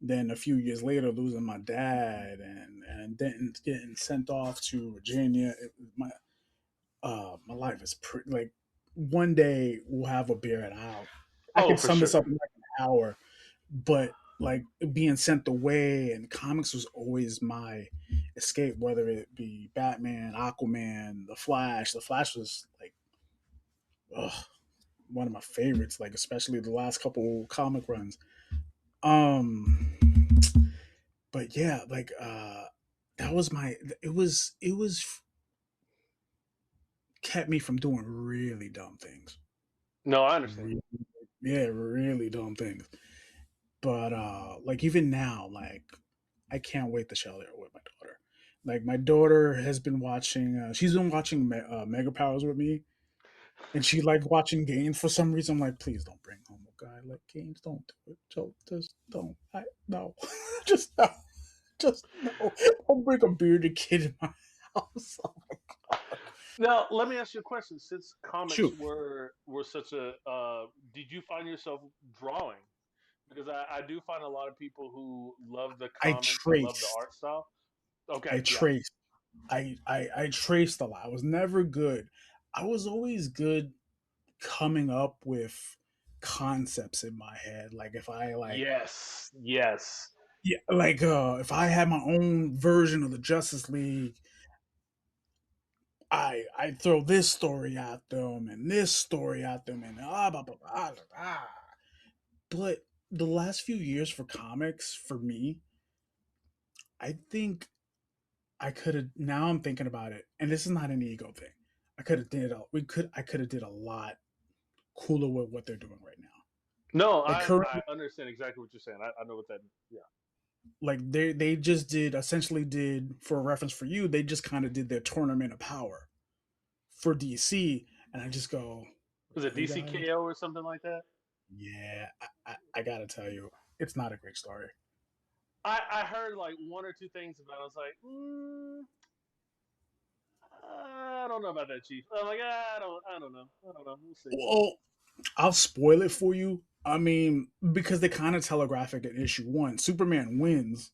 then a few years later losing my dad, and then getting sent off to Virginia. My life is pretty like one day we'll have a beer and I Oh, could for sum this sure. up in like an hour, but like being sent away and comics was always my escape, whether it be Batman, Aquaman, The Flash. The Flash was like, ugh, one of my favorites, like especially the last couple comic runs. Um, but yeah, like that was my it was kept me from doing really dumb things. No, I understand. Really, yeah, really dumb things. But like even now, like I can't wait to share it with my daughter. Like my daughter has been watching. She's been watching Mega Powers with me, and she like watching games for some reason. I'm like, please don't bring home a guy like games. Don't do it. Just don't. I no, just no. Just no. Don't bring a bearded kid in my house. Oh my god. Now, let me ask you a question. Since comics Shoot. were such a, did you find yourself drawing? Because I do find a lot of people who love the I comics and love the traced. art style. I Okay, yeah. traced. I traced a lot. I was never good. I was always good coming up with concepts in my head. Like if I like Yes, yes. yeah, like if I had my own version of the Justice League, I throw this story at them and this story at them and blah blah blah blah. Blah. But the last few years for comics for me, I think I could have. Now I'm thinking about it, and this is not an ego thing. I could have did a we could I could have did a lot cooler with what they're doing right now. No, Like I currently, understand exactly what you're saying. I know what that means. Yeah. like they just did essentially did for a reference for you. They just kind of did their tournament of power for DC, and I just go, Was it really, guys? DCKO or something like that? Yeah, I gotta tell you, it's not a great story. I heard like one or two things about it. I was like, I don't know about that, Chief. I'm like, I don't know. I don't know. We'll see. Well, I'll spoil it for you. I mean, because they kind of telegraph it in issue one. Superman wins,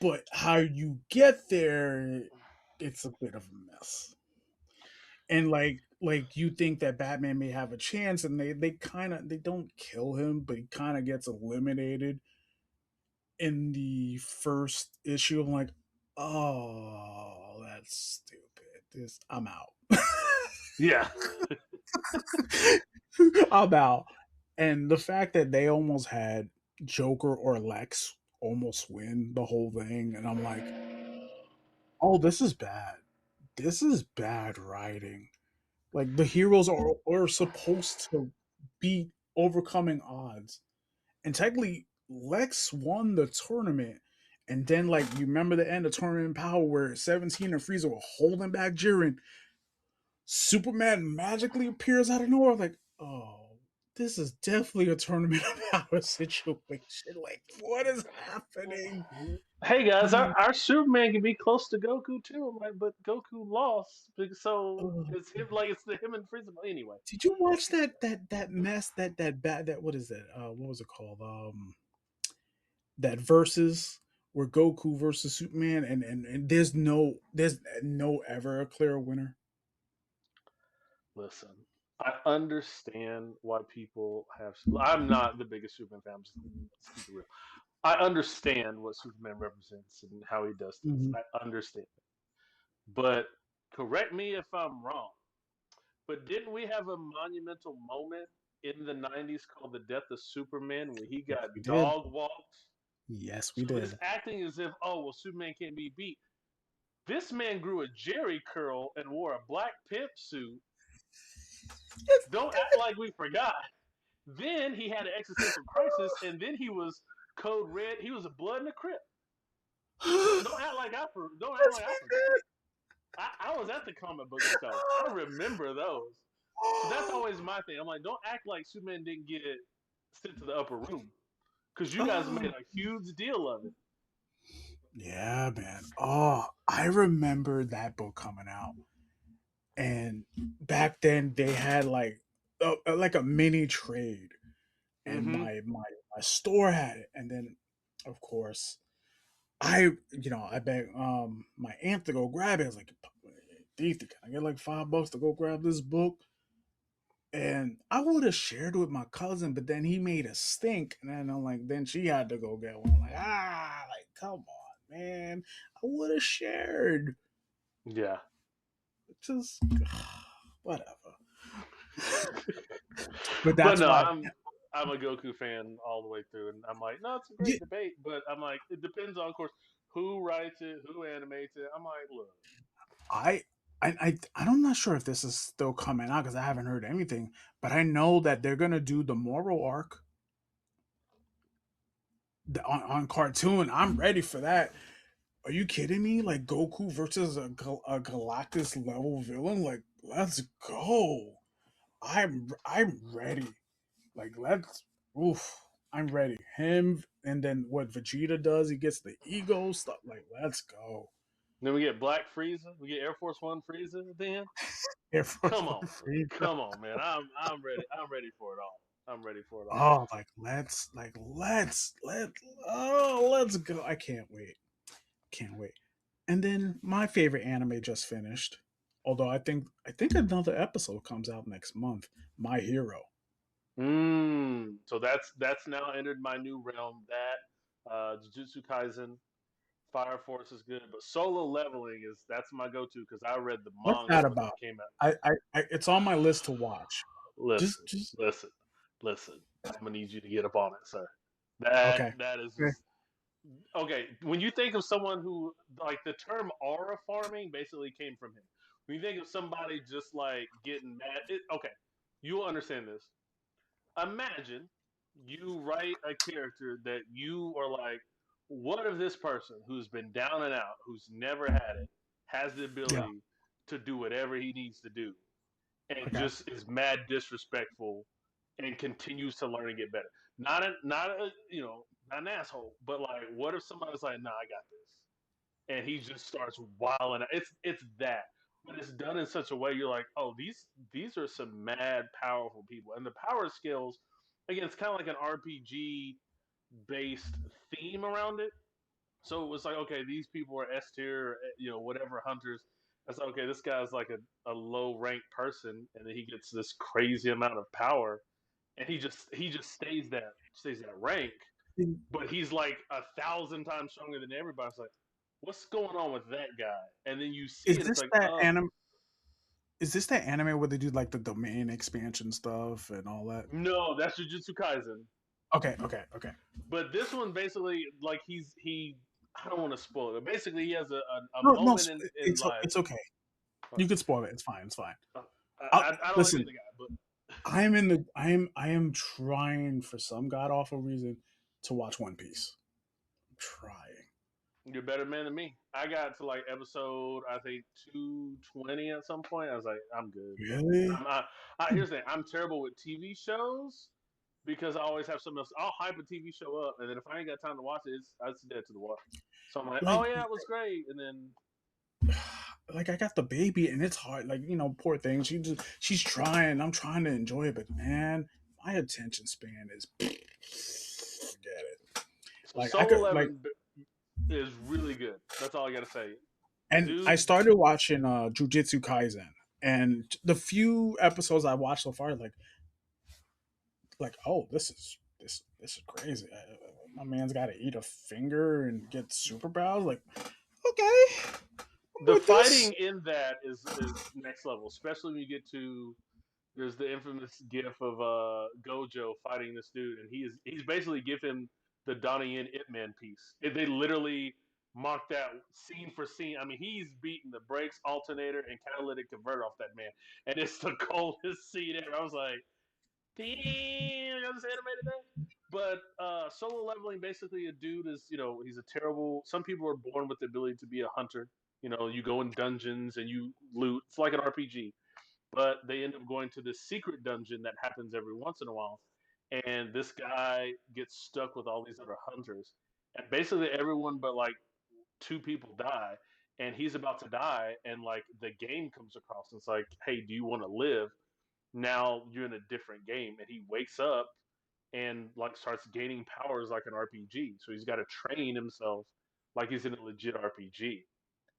but how you get there, it's a bit of a mess. And like you think that Batman may have a chance, and they kind of they don't kill him, but he kind of gets eliminated in the first issue. I'm like, oh, that's stupid. This I'm out. Yeah. I'm out. And the fact that they almost had Joker or Lex almost win the whole thing, and I'm like, oh, this is bad. This is bad writing. Like the heroes are supposed to be overcoming odds, and technically, Lex won the tournament. And then, like, you remember the end of Tournament Power where 17 and Frieza were holding back Jiren. Superman magically appears out of nowhere. Like, oh, this is definitely a Tournament of Power situation. Like, what is happening? Hey guys, Uh, our Superman can be close to Goku too. I'm like, but Goku lost, so uh, it's him. Like it's the him and Frieza. Anyway, did you watch that mess that bad that what is that? What was it called? That versus where Goku versus Superman, and there's no ever a clear winner. listen, I understand why people have. I'm not the biggest Superman fan. Let's keep it real. I understand what Superman represents and how he does things. Mhm. I understand, but correct me if I'm wrong. But didn't we have a monumental moment in the '90s called the death of Superman, where he Yes, got we did. dog walked? Yes, we So it's did. acting as if, oh well, Superman can't be beat. This man grew a Jerry curl and wore a black pimp suit. Yes, Don't act like we forgot. Then he had an existential crisis, and then he was code red. He was a blood in the crypt. we Don't act like don't act yes, like I forgot. we did. I was at the comic book show. I remember those. So that's always my thing. I'm like, don't act like Superman didn't get sent to the upper room because you guys made Oh, a huge deal of it. yeah, man. Oh, I remember that book coming out, and back then they had like a mini trade, and Mm-hmm. my store had it, and then of course I begged my aunt to go grab it. I was like, Deetha, can I get like $5 to go grab this book? And I would have shared with my cousin, but then he made a stink, and then I'm like, then she had to go get one. I'm like, like come on, man, I would have shared. Yeah. Just whatever. But But that's no, why. I'm a Goku fan all the way through, and I'm like, no, it's a Yeah, great debate, but I'm like, it depends on, of course, who writes it, who animates it. I'm like, look, I. I'm not sure if this is still coming out because I haven't heard anything, but I know that they're gonna do the moral arc on cartoon. I'm ready for that. Are you kidding me? Like Goku versus a Galactus level villain? Like, let's go. I'm ready. Like, let's. Oof. I'm ready. Him and then what Vegeta does, he gets the ego stuff. Like, let's go. Then we get Black Frieza. We get Air Force One Frieza at the end. Air Force Come One on, free. come on, man. I'm ready. I'm ready for it all. I'm ready for it all. Oh, let's go. I can't wait. Can't wait. And then my favorite anime just finished. Although I think another episode comes out next month. My Hero. So that's now entered my new realm. That Jujutsu Kaisen, Fire Force is good, but Solo Leveling is that's my go-to because I read the What's manga that when about? it came out. It's on my list to watch. Listen, Just listen, listen. I'm gonna need you to get up on it, sir. That okay. that is Okay. just okay. When you think of someone who like the term aura farming basically came from him. When you think of somebody just like getting mad, okay, you'll understand this. Imagine you write a character that you are like, what if this person who's been down and out, who's never had it, has the Yeah. ability to do whatever he needs to do, and Okay. just is mad disrespectful and continues to learn and get better. Not a not an asshole, but like, what if somebody's like, nah, I got this, and he just starts wilding out. It's that, but it's done in such a way you're like, oh, these are some mad powerful people, and the power skills. Again, it's kind of like an RPG based theme around it. So it was like, okay, these people are S tier, whatever hunters. It's like, okay, this guy's like a low ranked person, and then he gets this crazy amount of power, and he just stays that rank, but he's like 1,000 times stronger than everybody. It's like, what's going on with that guy? And then you see Is it. It's this like, that anime? Is this that anime where they do like the domain expansion stuff and all that? no, that's Jujutsu Kaisen. Okay. Okay. Okay. But this one basically, like he. I don't want to spoil it, but basically he has a No, no, moment in it's life. it's okay. You can spoil it. It's fine. It's fine. Uh, I'll, I don't like being listen, the guy, but I am trying for some god awful reason to watch One Piece. I'm trying. you're a better man than me. I got to like episode I think 220 at some point. I was like, I'm good. Really? Here's the thing. I'm terrible with TV shows because I always have something else. I'll hype a TV show up, and then if I ain't got time to watch it, it's dead to the water. So I'm like, oh Like yeah, it was great, and then like I got the baby and it's hard. Like, poor thing. She's trying. I'm trying to enjoy it, but man, my attention span is forget it. so Like I Solo could like Leveling is really good. That's all I gotta say. and I Dude, started watching Jujutsu Kaisen, and the few episodes I watched so far, oh, this is crazy. My man's got to eat a finger and get superpowers. Like, okay, I'm the with this. fighting in that is next level, especially when you get to there's the infamous gif of Gojo fighting this dude, and he's basically giving the Donnie Yen Ip Man piece. They literally mocked that scene for scene. I mean, he's beating the brakes, alternator, and catalytic converter off that man, and it's the coldest scene ever. I was like, damn, I just animated that. But solo leveling, basically, a dude is, he's a terrible. Some people are born with the ability to be a hunter. You go in dungeons and you loot. It's like an RPG, but they end up going to this secret dungeon that happens every once in a while. And this guy gets stuck with all these other hunters. And basically, everyone but like two people die. And he's about to die. And like the game comes across and it's like, hey, do you want to live? Now you're in a different game. And he wakes up and like starts gaining powers like an RPG. So he's got to train himself like he's in a legit RPG,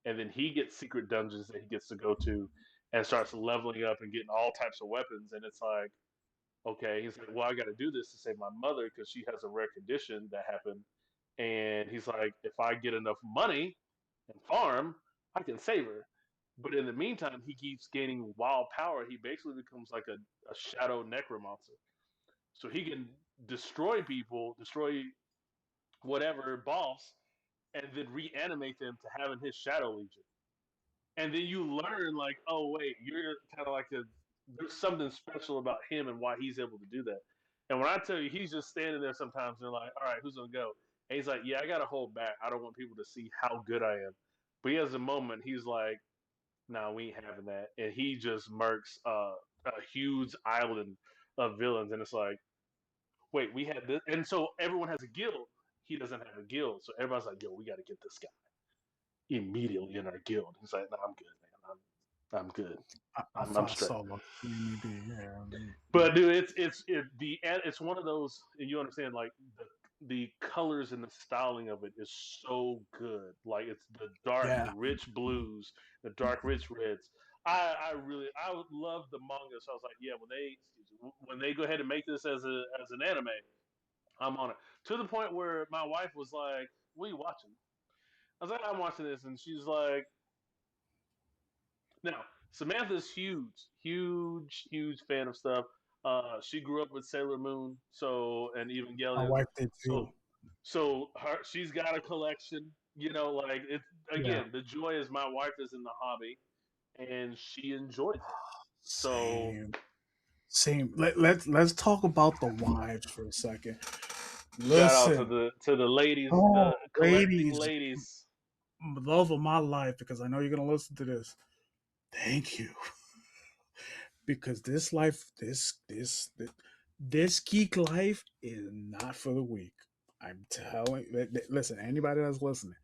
and then he gets secret dungeons that he gets to go to and starts leveling up and getting all types of weapons. And it's like, okay, he's like, well, I got to do this to save my mother because she has a rare condition that happened. And he's like, if I get enough money and farm, I can save her. But in the meantime, he keeps gaining wild power. He basically becomes like a shadow necromancer. So he can destroy people, destroy whatever boss, and then reanimate them to having his shadow legion. And then you learn like, oh wait, you're kind of like there's something special about him and why he's able to do that. And when I tell you, he's just standing there sometimes and they're like, all right, who's gonna go? And he's like, yeah, I gotta hold back. I don't want people to see how good I am. But he has a moment. He's like, nah, we ain't having that, and he just murks a huge island of villains, and it's like, wait, we had this, and so everyone has a guild. He doesn't have a guild, so everybody's like, yo, we got to get this guy immediately in our guild. He's like, no, I'm good, man. I'm good. I'm I straight. saw what CMED. Yeah. But dude, it's one of those, and you understand like the colors and the styling of it is so good. Like it's the dark, Yeah. rich blues, the dark, rich reds. I would love the manga. So I was like, yeah, when they go ahead and make this as an anime, I'm on it. To the point where my wife was like, "What are you watching?" I was like, "I'm watching this," and she's like, now, Samantha's huge fan of stuff. She grew up with Sailor Moon, so and My Evangelion. wife did too. So, she's got a collection. You know, like it's Yeah. again, the joy is my wife is in the hobby and she enjoys it. So, Same. Same. Let's talk about the wives for a second. shout out Listen. to the ladies, Oh, the collecting ladies, ladies. love of my life, because I know you're gonna listen to this. Thank you, because this life, this geek life is not for the weak. I'm telling. Listen, anybody that's listening,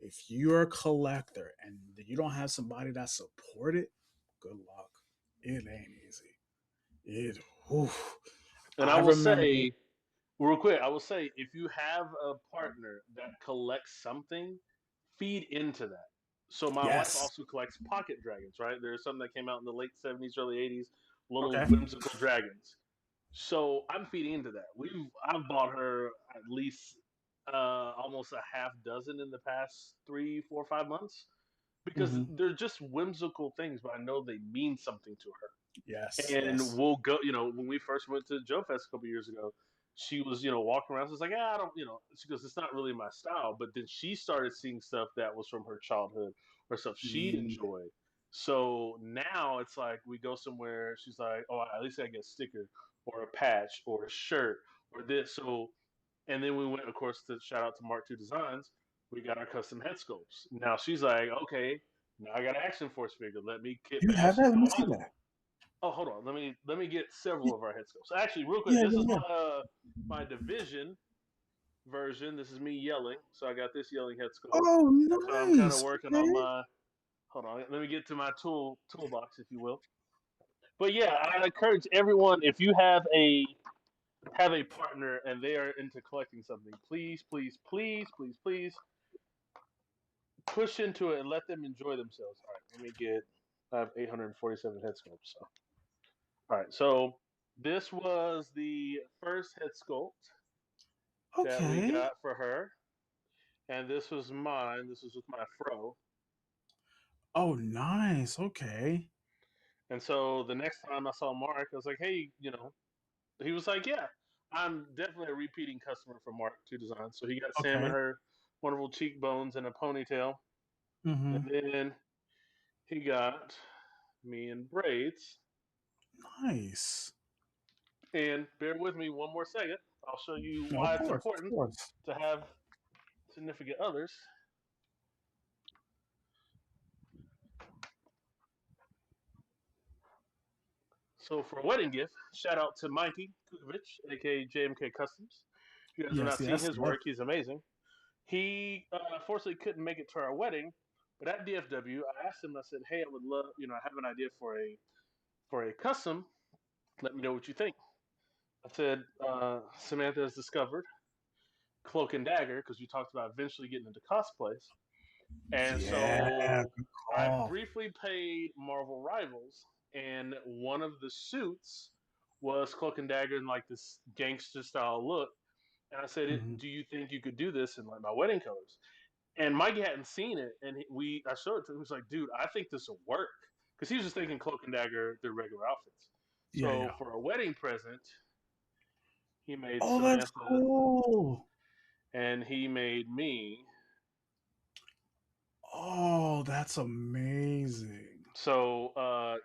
if you're a collector and you don't have somebody that support it, good luck. It ain't easy. It. Oof. And I I will remember. say, real quick, I will say if you have a partner that collects something, feed into that. So my wife Yes. also collects pocket dragons, right? There's something that came out in the late 70s, early 80s, little Okay. whimsical dragons. So I'm feeding into that. I've bought her at least almost a half dozen in the past 3, 4, 5 months because Hmm. they're just whimsical things, but I know they mean something to her. Yes. And Yes. we'll go, when we first went to Joe Fest a couple years ago, she was, walking around. So it's like, I don't, she goes, it's not really my style. But then she started seeing stuff that was from her childhood or stuff she Mm. enjoyed. So now it's like we go somewhere. She's like, oh, at least I get a sticker or a patch or a shirt or this. So, and then we went, of course, to shout out to Mark II Designs. We got our custom head sculpts. Now she's like, okay, now I got an Action Force figure. Let me kit You have bash. that? Let me Oh, see that. oh, hold on. Let me get several of our head sculpts. Actually, real quick, Yeah, this yeah, is yeah. my division version. This is me yelling. So I got this yelling head sculpt. Oh, So I'm kind of nice. working on Okay. my. Hold on. Let me get to my toolbox, if you will. But yeah, I encourage everyone if you have a partner and they are into collecting something, please, please, please, please, please push into it and let them enjoy themselves. All right, let me get. I have 847 head sculpts. So all right, so this was the first head sculpt that we Okay. got for her, and this was mine. This was with my fro. Oh, nice. Okay. And so the next time I saw Mark, I was like, "Hey, he was like, yeah, I'm definitely a repeating customer for Mark II Design." So he got Sam and Okay. her wonderful cheekbones and a ponytail, Mm-hmm. and then he got me in braids. Nice. And bear with me one more second. I'll show you No, of why it's course, of important course. to have significant others. So for a wedding gift, shout out to Mikey Kukovic, aka JMK Customs. If you guys have Yes, not seen yes, his yes. work, he's amazing. He unfortunately couldn't make it to our wedding, but at DFW, I asked him. I said, "Hey, I would love, I have an idea for a custom. Let me know what you think." I said, Samantha has discovered Cloak and Dagger because we talked about eventually getting into cosplays, and Yeah, so good I call. briefly played Marvel Rivals, and one of the suits was Cloak and Dagger in like this gangster style look. And I said, Hmm. "Do you think you could do this in like my wedding colors?" And Mikey hadn't seen it, and I showed it to him. He was like, "Dude, I think this will work," because he was just thinking Cloak and Dagger, their regular outfits. Yeah, So yeah. for a wedding present, he made Oh, that's Samantha cool. and he made me. Oh, that's amazing. So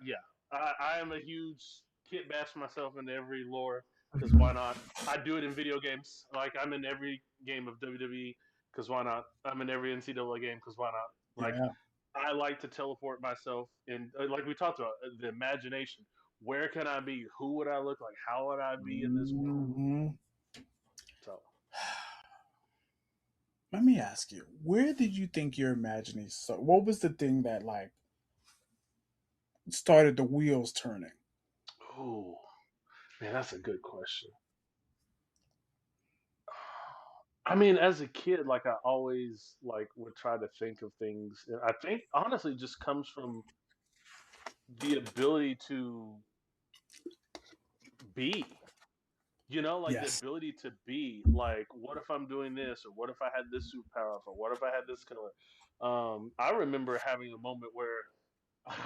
yeah, I am a huge kit bash myself into every lore because why Mhm. not? I do it in video games. Like I'm in every game of WWE because why not? I'm in every NCAA game because why not? Like Yeah. I like to teleport myself and like we talked about the imagination. Where can I be? Who would I look like? How would I be in this world? Hmm. let me ask you, where did you think your imagination? So, what was the thing that like started the wheels turning? Oh man, that's a good question. I mean, as a kid, like I always like would try to think of things. And I think honestly, it just comes from the ability to be. Like the Yes. ability to be. Like, what if I'm doing this, or what if I had this superpower, or what if I had this color? I remember having a moment where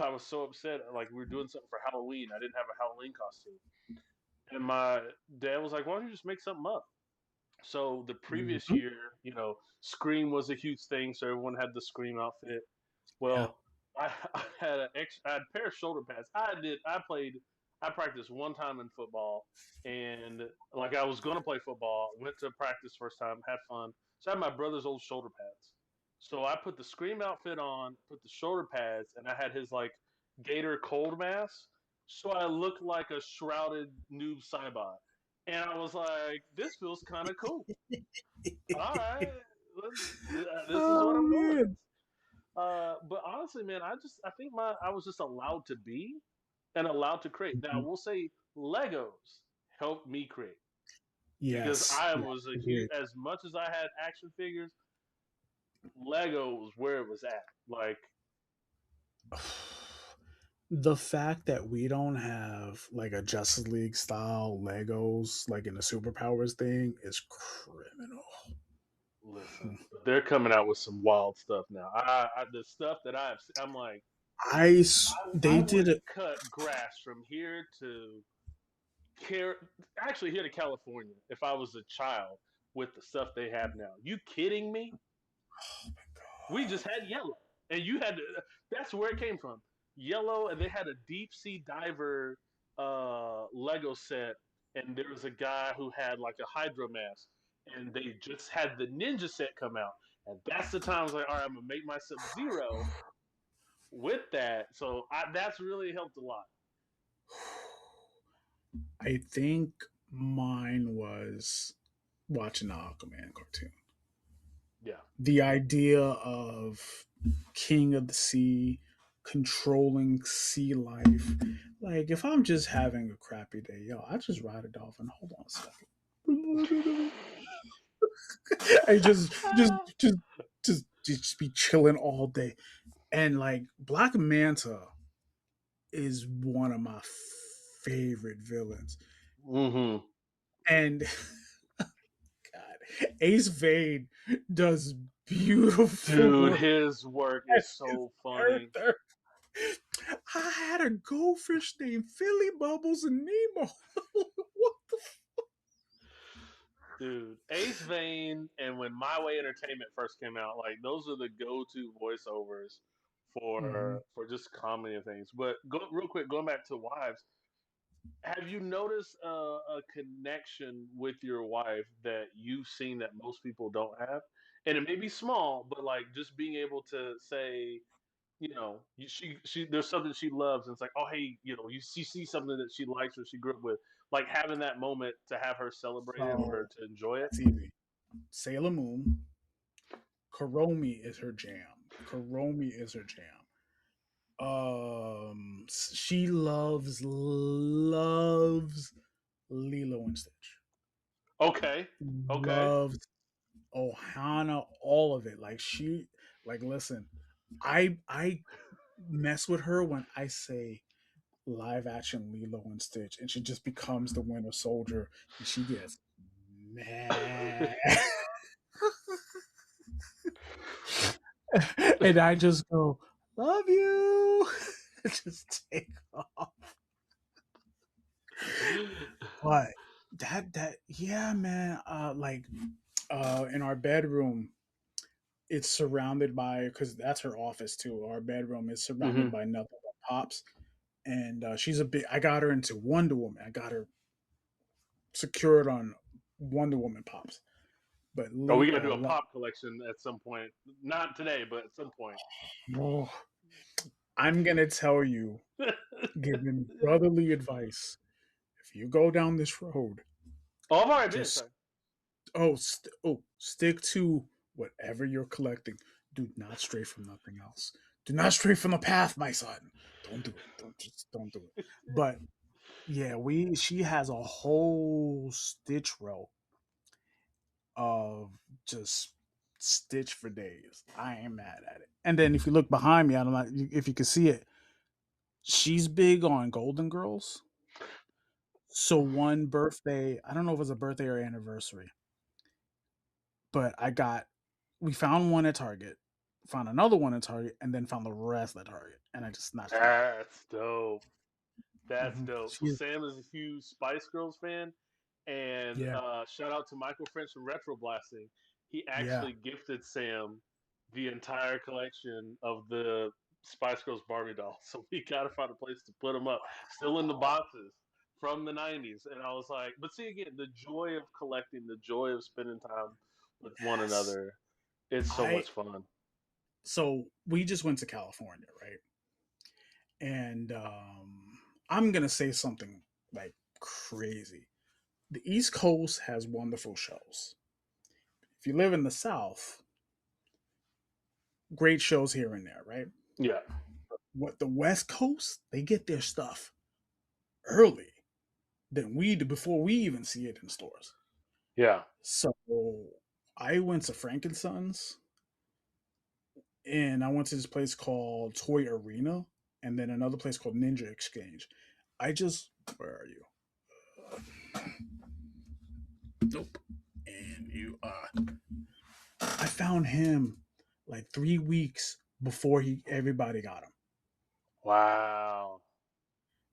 I was so upset. Like we were doing something for Halloween. I didn't have a Halloween costume, and my dad was like, "Why don't you just make something up?" So the previous Mhm. year, Scream was a huge thing, so everyone had the Scream outfit. Yeah. Well, I had a pair of shoulder pads. I practiced one time in football, and like I was going to play football. Went to practice first time, had fun. So I had my brother's old shoulder pads. So I put the Scream outfit on, put the shoulder pads, and I had his like Gator cold mask. So I looked like a shrouded noob Saibot. And I was like, this feels kind of cool. All right, this is what Oh I'm going man. as. But honestly, man, I think I was just allowed to be and allowed to create. Now, I Mhm. will say Legos helped me create because Yes. I Yeah. was a huge, Agreed. as much as I had action figures, Lego was where it was at. Like, The fact that we don't have like a Justice League style Legos like in the superpowers thing is criminal. listen, they're coming out with some wild stuff now. The stuff that I'm like, They I did would it. cut grass from here to actually here to California if I was a child with the stuff they have now. You kidding me? We just had yellow, and you had to. That's where it came from. Yellow, and they had a deep sea diver Lego set, and there was a guy who had like a hydro mask, and they just had the ninja set come out, and that's the time I was like, all right, I'm gonna make my Sub Zero with that. So that's really helped a lot. I think mine was watching the Aquaman cartoon. Yeah. The idea of king of the sea, controlling sea life. Like if I'm just having a crappy day, yo, I just ride a dolphin. Hold on a second. I just be chilling all day. And like Black Manta is one of my favorite villains. Mm-hmm. And God, Ace Vane does beautiful Dude, work his work is as his so funny. character. I had a goldfish named Philly Bubbles and Nemo. What the Dude, Ace Vane and when My Way Entertainment first came out, like those are the go-to voiceovers mm-hmm. for just comedy and things. But real quick, going back to wives, have you noticed a connection with your wife that you've seen that most people don't have? And it may be small, but like just being able to say, she there's something she loves, and it's like, oh hey, she sees something that she likes or she grew up with, like having that moment to have her celebrate it So or to enjoy it. that's easy. Sailor Moon, Karomi is her jam. Karomi is her jam. She loves Lilo and Stitch. Okay, okay. Loves Ohana, all of it. Like listen, I mess with her when I say live action Lilo and Stitch, and she just becomes the Winter Soldier, and she gets mad, and I just go, "Love you," just take off. But that yeah, man. In our bedroom, it's surrounded by because that's her office too. Our bedroom is surrounded hmm by nothing but pops, and she's a bit. I got her into Wonder Woman. I got her secured on Wonder Woman pops. But Oh, we gotta do a pop collection at some point. Not today, but at some point. oh, I'm gonna tell you, giving brotherly advice. If you go down this road, Oh, I've already been. just Sorry. stick to whatever you're collecting, do not stray from nothing else. Do not stray from the path, my son. Don't do it. Don't do it. But yeah, we she has a whole stitch row of just stitch for days. I ain't mad at it. And then if you look behind me, I don't know if you can see it. She's big on Golden Girls. So one birthday, I don't know if it was a birthday or anniversary, but we found one at Target, found another one at Target, and then found the rest at Target, and I just snatched them all. That's dope. That's dope. So She, Sam is a huge Spice Girls fan, and yeah, shout out to Michael French from Retro Blasting. He yeah. actually gifted Sam the entire collection of the Spice Girls Barbie dolls. So we gotta find a place to put them up, still in the boxes from the '90s. And I was like, but see again, the joy of collecting, the joy of spending time with one Yes. another. It's so I much fun. So we just went to California, right? And I'm gonna say something like crazy. The East Coast has wonderful shows. If you live in the South, great shows here and there, right? Yeah, What the West Coast, they get their stuff early than we do before we even see it in stores. yeah, So I went to Frankenson's and I went to this place called Toy Arena and then another place called Ninja Exchange. I just where are you? Nope. And you I found him like 3 weeks before he everybody got him. wow.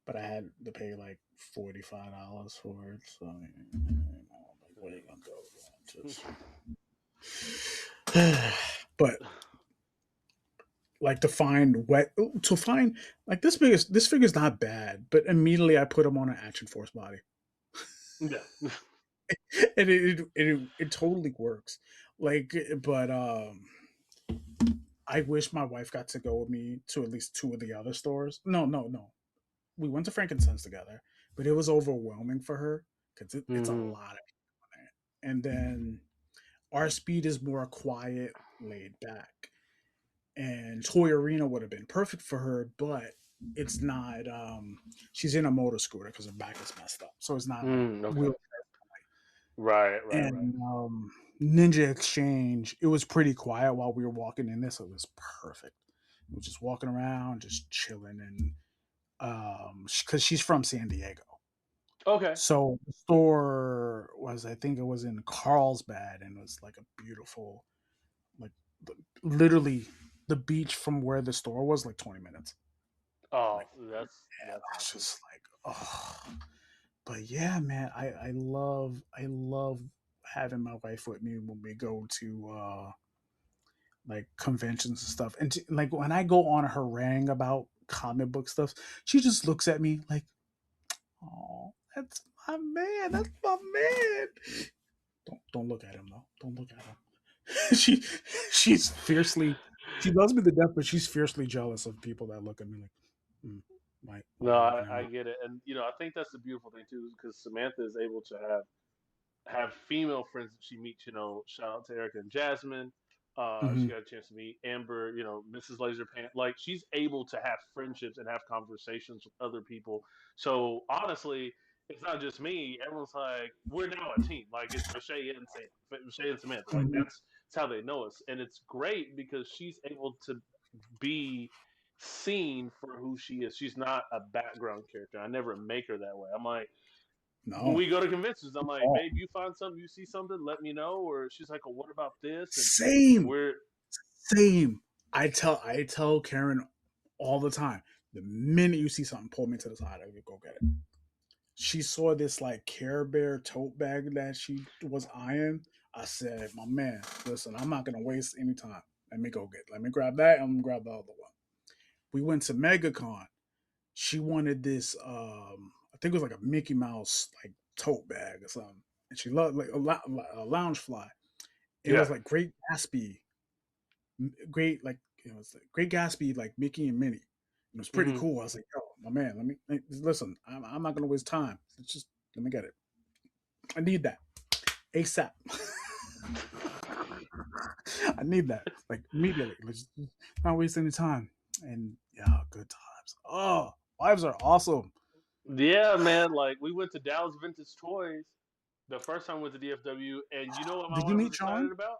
But I had to pay like $45 for it. So like, what are you gonna do? Just but like to find like this figure's not bad, but immediately I put him on an Action Force body, Yeah. and it totally works. Like, but I wish my wife got to go with me to at least two of the other stores. No, no, no. We went to Frankincense together, but it was overwhelming for her because it's a Hmm. lot of people in it. And then our speed is more quiet, laid back. And Toy Arena would have been perfect for her, but it's not. She's in a motor scooter because her back is messed up, so it's not like Okay. wheel. Right, right, right. And Ninja Exchange, it was pretty quiet while we were walking in this. So it was perfect. We were just walking around, just chilling, and because she's from San Diego, Okay. so the store was, I think it was in Carlsbad, and it was like a beautiful, like literally the beach from where the store was like 20 minutes. Oh, Like, that's I was awesome. just like, oh. But yeah, man, I love having my wife with me when we go to like conventions and stuff. And like when I go on her rang about comic book stuff, she just looks at me like, oh, that's my man. That's my man. Don't look at him though. Don't look at him. she she's fiercely she loves me to death, but she's fiercely jealous of people that look at me like, mm, No, my I man. get it, and I think that's the beautiful thing too, because Samantha is able to have female friends that she meets. Shout out to Erica and Jasmine. She Hmm. got a chance to meet Amber. Mrs. Laserpant. Like she's able to have friendships and have conversations with other people. So honestly, it's not just me. Everyone's like, we're now a team. Like it's Vashay and Sam, Vashay and Samantha. Like Hmm. that's how they know us, and it's great because she's able to be seen for who she is. She's not a background character. I never make her that way. I'm like, when No, we go to conventions, I'm like, oh, babe, you find something, you see something, let me know. Or she's like, well, what about this? And same, we're same. I tell Karen all the time. The minute you see something, pull me to the side. I go get it. She saw this like Care Bear tote bag that she was eyeing. I said, my man, listen, I'm not gonna waste any time. Let me grab that and I'm gonna grab the other one. We went to MegaCon. She wanted this I think it was like a Mickey Mouse like tote bag or something. And she loved like a lounge fly. It yeah. was like Great Gatsby, great like it was like Great Gatsby like Mickey and Minnie. It was pretty Hmm. cool. I was like, yo, my man, listen. I'm not gonna waste time. Let's just let me get it. I need that ASAP. I need that like immediately. Let's not waste any time. And yeah, good times. Oh, lives are awesome. Yeah, man. Like we went to Dallas Vintage Toys the first time we went to DFW, and you know what my Did you wife was meet excited Sean? about?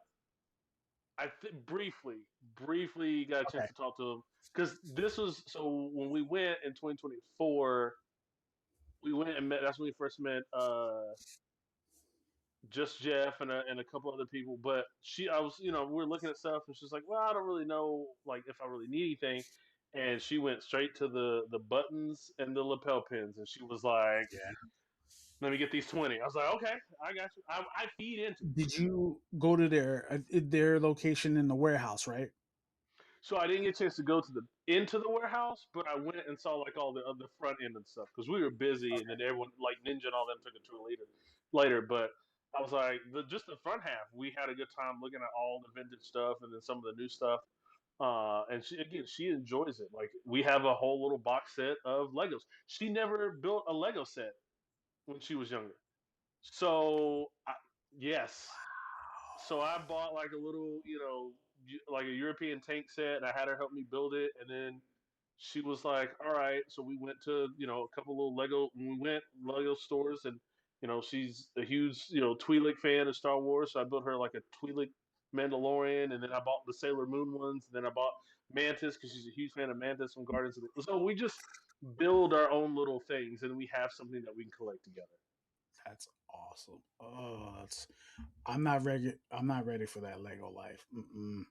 Briefly got a chance Okay. to talk to him because this was so when we went in 2024, we went and met. That's when we first met. Just Jeff and a couple other people. But I was, we were looking at stuff, and she's like, "Well, I don't really know, like, if I really need anything." And she went straight to the buttons and the lapel pins, and she was like, Yeah. "Let me get these 20." I was like, "Okay, I got you." I feed into it. Did you go to their location in the warehouse, right? So I didn't get a chance to go to the into the warehouse, but I went and saw like all the other front end and stuff because we were busy, and then everyone like Ninja and all them took a tour later. But I was like, just the front half, we had a good time looking at all the vintage stuff and then some of the new stuff. And she enjoys it. Like we have a whole little box set of Legos. She never built a Lego set when she was younger. So yes, so I bought like a little, like a European tank set, and I had her help me build it. And then she was like, "All right." So we went to, a couple little Lego. When we went Lego stores, and she's a huge, Twi'lek fan of Star Wars. So I built her like a Twi'lek Mandalorian, and then I bought the Sailor Moon ones. And then I bought Mantis because she's a huge fan of Mantis from Guardians of the. So we just build our own little things, and we have something that we can collect together. That's awesome. Oh, that's I'm not ready. I'm not ready for that Lego life. Mm-mm.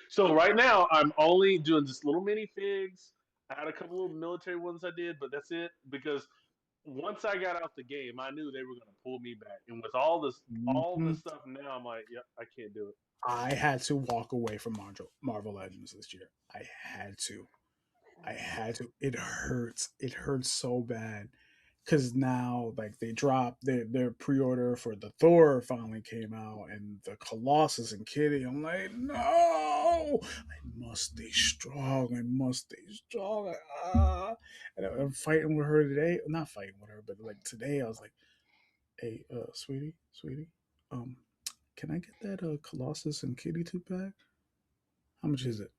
So right now I'm only doing just little mini figs. I had a couple of military ones I did, but that's it because once I got out the game, I knew they were going to pull me back. And with all this Mhm. stuff now, I'm like, yep, I can't do it. I had to walk away from Marvel Legends this year. I had to. I had to. It hurts. It hurts so bad because now like they dropped their pre-order for the Thor finally came out and the Colossus and Kitty. I'm like, no, I must stay strong. I must stay strong. And I'm fighting with her today. Not fighting with her, but like today, I was like, hey, sweetie, um, can I get that Colossus and Kitty two pack? How much is it?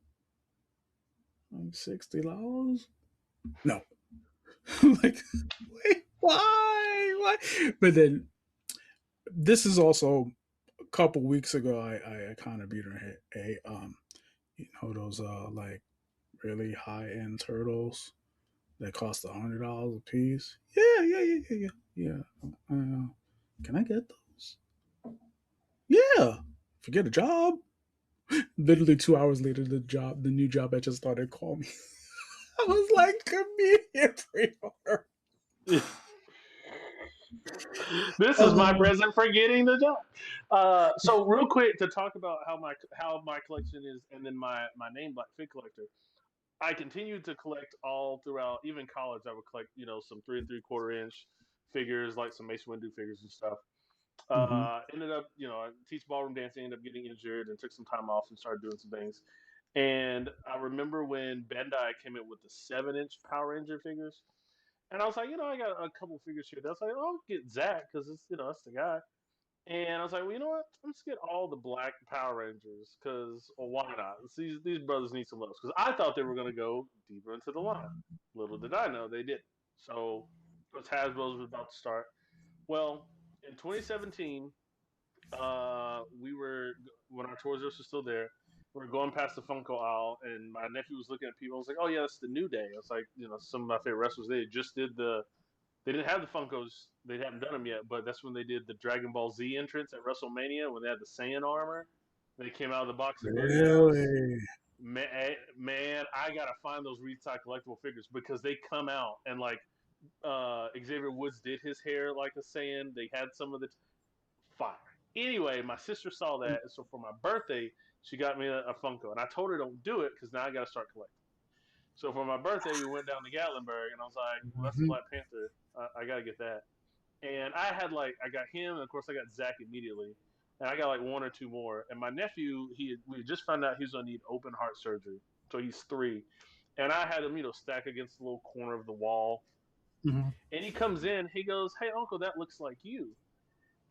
Like $60? No. I'm like, wait, why? Why? But then this is also a couple weeks ago. I kind of beat her. Hey, those like really high end turtles that cost $100 a piece. Yeah. Can I get those? Yeah. Forget a job. Literally 2 hours later, the new job I just started, called me. I was like, immediate pre-order. This is my Uh, present for getting the job. So real quick to talk about how my collection is, and then my name Black Fig Collector. I continued to collect all throughout, even college. I would collect, some 3 3/4 inch figures, like some Mace Windu figures and stuff. mhm. Ended up, I teach ballroom dancing, ended up getting injured and took some time off and started doing some things. And I remember when Bandai came in with the 7 inch Power Ranger figures, and I was like, I got a couple figures here. That's like, oh, I'll get Zach because it's, that's the guy. And I was like, well, you know what? Let's get all the black Power Rangers because, well, why not? These brothers need some love because I thought they were going to go deeper into the line. Little did I know they didn't. So, because Hasbro's was about to start. Well, in 2017, we were when our Toys R Us was still there. We were going past the Funko aisle, and my nephew was looking at people. I was like, "Oh yeah, that's the New Day." I was like, some of my favorite wrestlers. They just did they didn't have the Funkos. They hadn't done them yet, but that's when they did the Dragon Ball Z entrance at WrestleMania when they had the Saiyan armor. They came out of the box of Go-Go's. Really? Man, I gotta find those retail collectible figures because they come out and like Xavier Woods did his hair like a Saiyan. They had some of the fire. Anyway, my sister saw that, and so for my birthday, she got me a Funko, and I told her don't do it because now I gotta start collecting. So for my birthday, we went down to Gatlinburg, and I was like, "Well, that's a Mhm. Black Panther. I gotta get that." And I got him, and of course I got Zach immediately, and I got like one or two more. And my nephew, we just found out he's gonna need open heart surgery, so he's 3, and I had him, stack against the little corner of the wall. Mhm. And he comes in, he goes, "Hey, Uncle, that looks like you."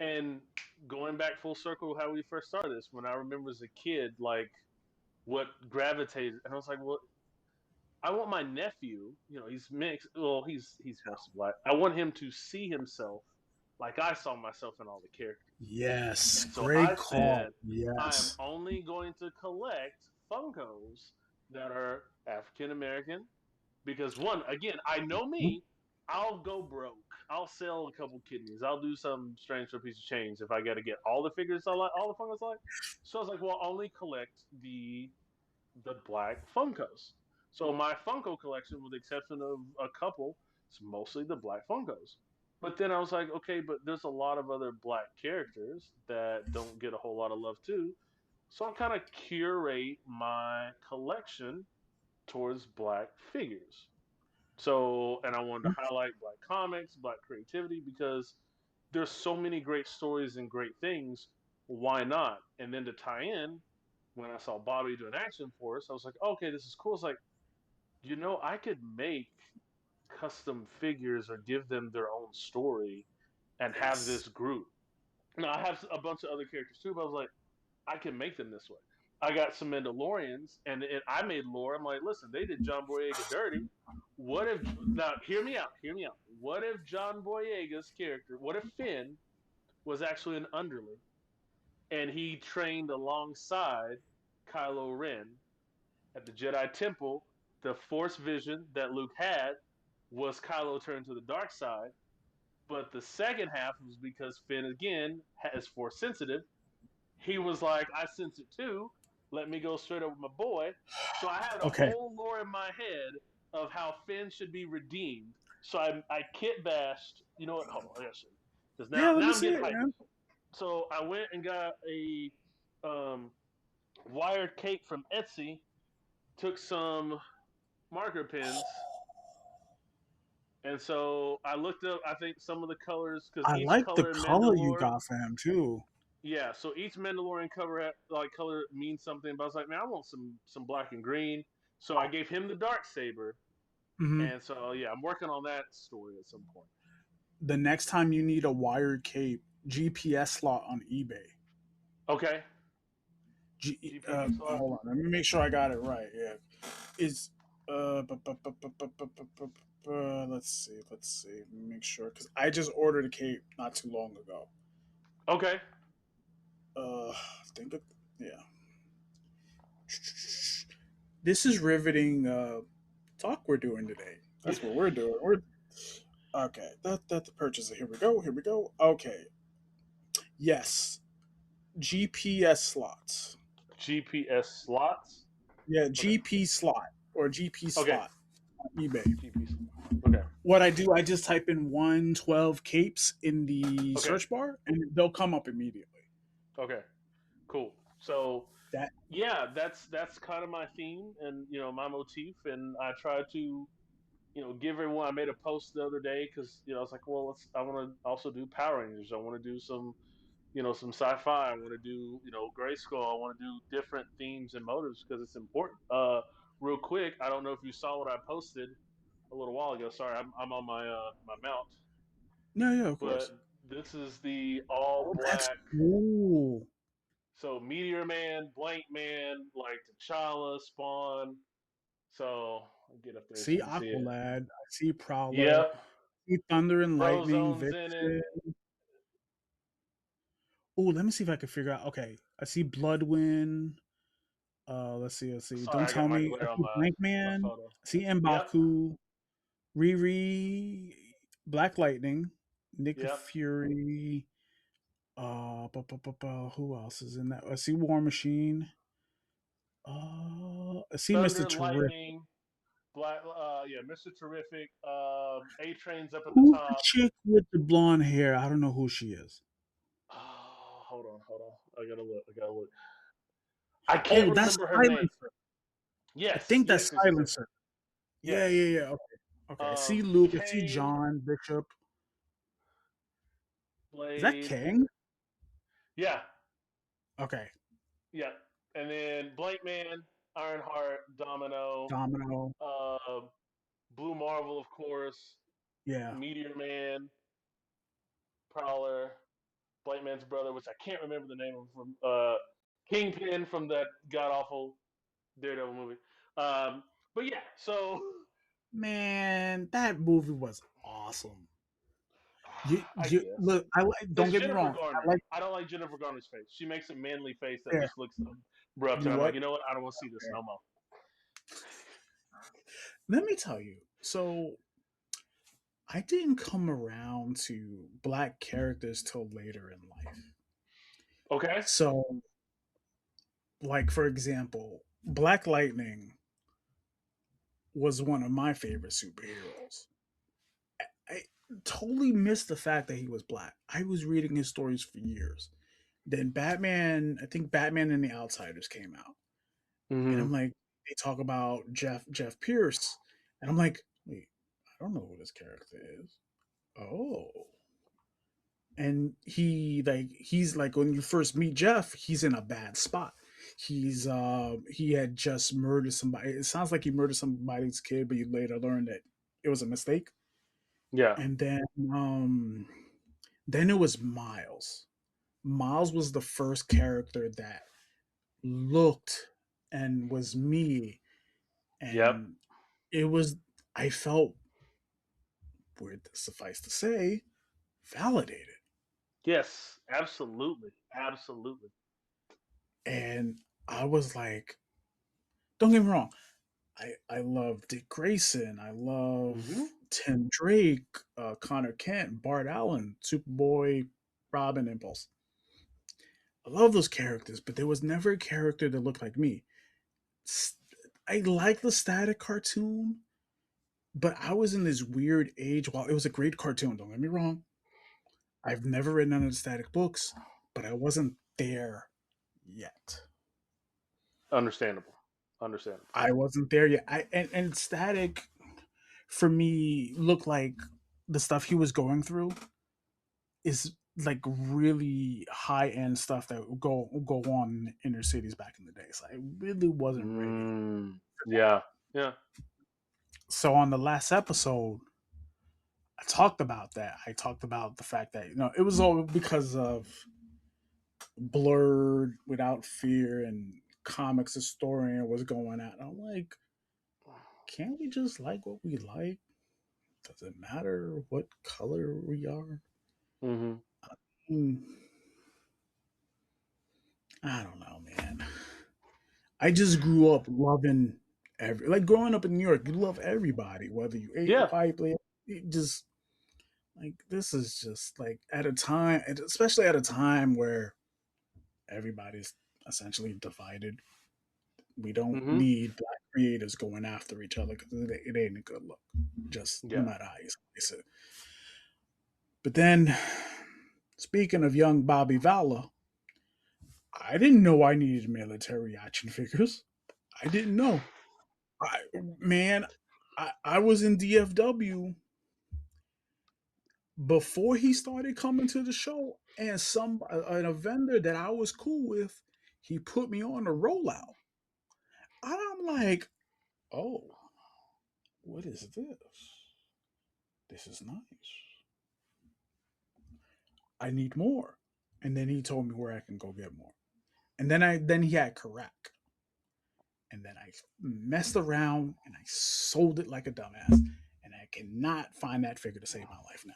And going back full circle, how we first started this, when I remember as a kid, like what gravitated, and I was like, well, I want my nephew, he's mixed. Well, he's mostly black. I want him to see himself like I saw myself in all the characters. Yes, And so I great call. said, I am Yes. only going to collect Funkos that are African American because one, again, I know me. I'll go broke. I'll sell a couple kidneys. I'll do some strange for a piece of change if I got to get all the figures I like, all the Funkos I like. So I was like, well, I'll only collect the black Funkos. So my Funko collection, with the exception of a couple, is mostly the black Funkos. But then I was like, okay, but there's a lot of other black characters that don't get a whole lot of love too. So I'll kind of curate my collection towards black figures. So, and I wanted to highlight black comics, black creativity, because there's so many great stories and great things. Why not? And then to tie in, when I saw Bobby do an action force, I was like, okay, this is cool. It's like, I could make custom figures or give them their own story and have Yes. this group. Now, I have a bunch of other characters too, but I was like, I can make them this way. I got some Mandalorians, and I made lore. I'm like, listen, they did John Boyega dirty. What if now? Hear me out. Hear me out. What if John Boyega's character? What if Finn was actually an underling, and he trained alongside Kylo Ren at the Jedi Temple? The Force vision that Luke had was Kylo turned to the dark side, but the second half was because Finn again is Force sensitive. He was like, I sense it too. Let me go straight up with my boy. So I had a Okay. whole lore in my head of how Finn should be redeemed. So I kit bashed. You know what? Hold on, I gotta show you. Because Yeah, let now me I'm see getting it, hyped. man. So I went and got a um, wired cape from Etsy. Took some marker pens, and so I looked up. I think some of the colors because I each like the color in color you Mandalore. got for him too. Yeah, so each Mandalorian color means something. But I was like, man, I want some black and green. So I gave him the dark saber, Hmm. and so yeah, I'm working on that story at some point. The next time you need a wired cape, GPS slot on eBay. Okay, GPS slot. Hold on, let me make sure I got it right. Yeah, is let's see, make sure because I just ordered a cape not too long ago. Okay, I think it, yeah. This is riveting talk we're doing today. That's what we're doing. We're okay. That the purchase. Here we go. Here we go. Okay. Yes. GPS slots. GPS slots. Yeah, Okay, GP slot or GP okay, slot on eBay. GPS. Okay, What I do, I just type in 112 capes in the okay, search bar and they'll come up immediately. okay. Cool. So That yeah, that's kind of my theme and my motif, and I try to give everyone. I made a post the other day because I was like, well, I want to also do Power Rangers. I want to do some sci-fi. I want to do Grayskull. I want to do different themes and motives because it's important. Real quick, I don't know if you saw what I posted a little while ago. Sorry, I'm on my mount, no, yeah, of but course. this is the all Oh, that's black. cool. So Meteor Man, Blank Man, like T'Challa, Spawn. So I'll get up there so See you can see it. Aqualad. I see Prowler. Yep, See Thunder and Lightning. Frozone's in it. Vixen. Oh, let me see if I can figure out. Okay, I see Bloodwind. Let's see. Let's see. Sorry, Don't I got tell my me. I glare on see my Blank my Man. photo. I see Yep, M'Baku. Riri. Black Lightning. Nick yep. Fury. Who else is in that? I see War Machine. I see Mister Thunder, Terrific. Lightning, Black. Yeah, Mr. Terrific. A Train's up at the Who's the top. chick with the blonde hair? I don't know who she is. Oh, hold on. I gotta look. I gotta look. I can't Oh, that's remember her name. Silencer. I Yes, think that's yes, yes, yes, yes. Silencer. Yeah, Yes. yeah, yeah. Okay. Okay. I see Luke. I see Kane, John Bishop. Is that Blade. King? Yeah, Okay. yeah. And then Blank Man, Ironheart, Domino, Domino. uh, Blue Marvel, of course, Yeah. Meteor Man, Prowler, White Man's brother, which I can't remember the name of from Kingpin from that god awful Daredevil movie. But yeah, so Man, that movie was awesome. I You guess look. Don't it's get me Jennifer wrong. I Garner. like I don't like Jennifer Garner's face. She makes a manly face that there. just looks abrupt, You and know I'm like, what? you know what? I don't want to see this There. no more. Let me tell you. So I didn't come around to black characters till later in life. Okay. So, like for example, Black Lightning was one of my favorite superheroes. I totally missed the fact that he was black. I was reading his stories for years. Then Batman, I think Batman and the Outsiders came out. And I'm Hmm. like, they talk about Jeff Pierce. And I'm like, wait, I don't know who this character is. Oh. And he's like when you first meet Jeff, he's in a bad spot. He had just murdered somebody. It sounds like he murdered somebody's kid, but you later learn that it was a mistake. Yeah. And then it was Miles. Miles was the first character that looked and was me, Yep. and it was I felt, weird to suffice to say, validated. Yes. Absolutely. Absolutely. And I was like, don't get me wrong, I love Dick Grayson, I Hmm. love Tim Drake, Connor Kent, Bart Allen, Superboy, Robin, Impulse. I love those characters, but there was never a character that looked like me. I like the Static cartoon, but I was in this weird age. While it was a great cartoon, don't get me wrong, I've never read none of the Static books, but I wasn't there yet. Understandable. Understandable. I wasn't there yet. And Static for me looked like the stuff he was going through is like really high end stuff that would go on in inner cities back in the day. So I really wasn't ready. Yeah. Yeah. So on the last episode, I talked about that. I talked about the fact that it was all because of Blurred, Without Fear, and Comics Historian was going at. I'm like, can't we just like what we like? Does it matter what color we are? Hmm. Hmm, I don't know, man. I just grew up loving like growing up in New York. You love everybody, whether you ate Yeah. white, black. It just like this is just like at a time, and especially at a time where everybody's essentially divided. We don't Hmm. need black creators going after each other because it ain't a good look. Just no Yeah. matter how you slice it. But then, speaking of young Bobby Vala, I didn't know I needed military action figures. I didn't know. Man, I was in DFW before he started coming to the show, and a vendor that I was cool with, he put me on a rollout. I'm like, oh, what is this? This is nice. I need more. And then he told me where I can go get more. And then he had Karak. And then I messed around and I sold it like a dumbass. And I cannot find that figure to save my life now.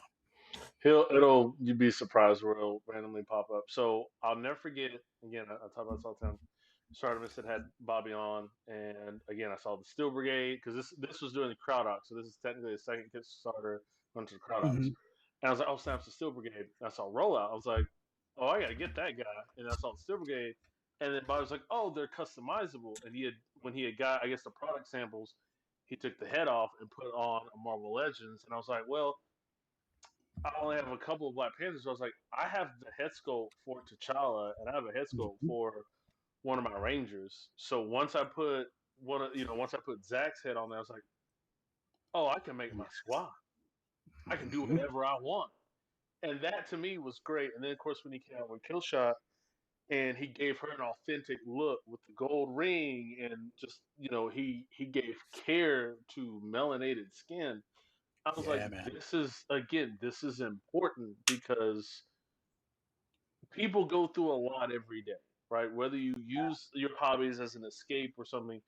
You'd be surprised where it'll randomly pop up. So I'll never forget. Again, I talk about this all the time. Sardimus had Bobby on, and again, I saw the Steel Brigade because this was during the Crowd Ox, so this is technically the second Kickstarter run to the Crowd Ox. Hmm. And I was like, oh, snaps, the Steel Brigade. And I saw Rollout. I was like, oh, I gotta get that guy. And I saw the Steel Brigade, and then Bobby was like, oh, they're customizable. And when he had got, I guess, the product samples, he took the head off and put on a Marvel Legends. And I was like, well, I only have a couple of Black Panthers. So I was like, I have the head sculpt for T'Challa, and I have a head sculpt for one of my Rangers. So once I put Zach's head on there, I was like, oh, I can make my squad. I can do Hmm. whatever I want, and that to me was great. And then of course when he came out with Killshot, and he gave her an authentic look with the gold ring, and just he gave care to melanated skin. I was like, Yeah, man. this is important because people go through a lot every day, right? Whether you use your hobbies as an escape or something,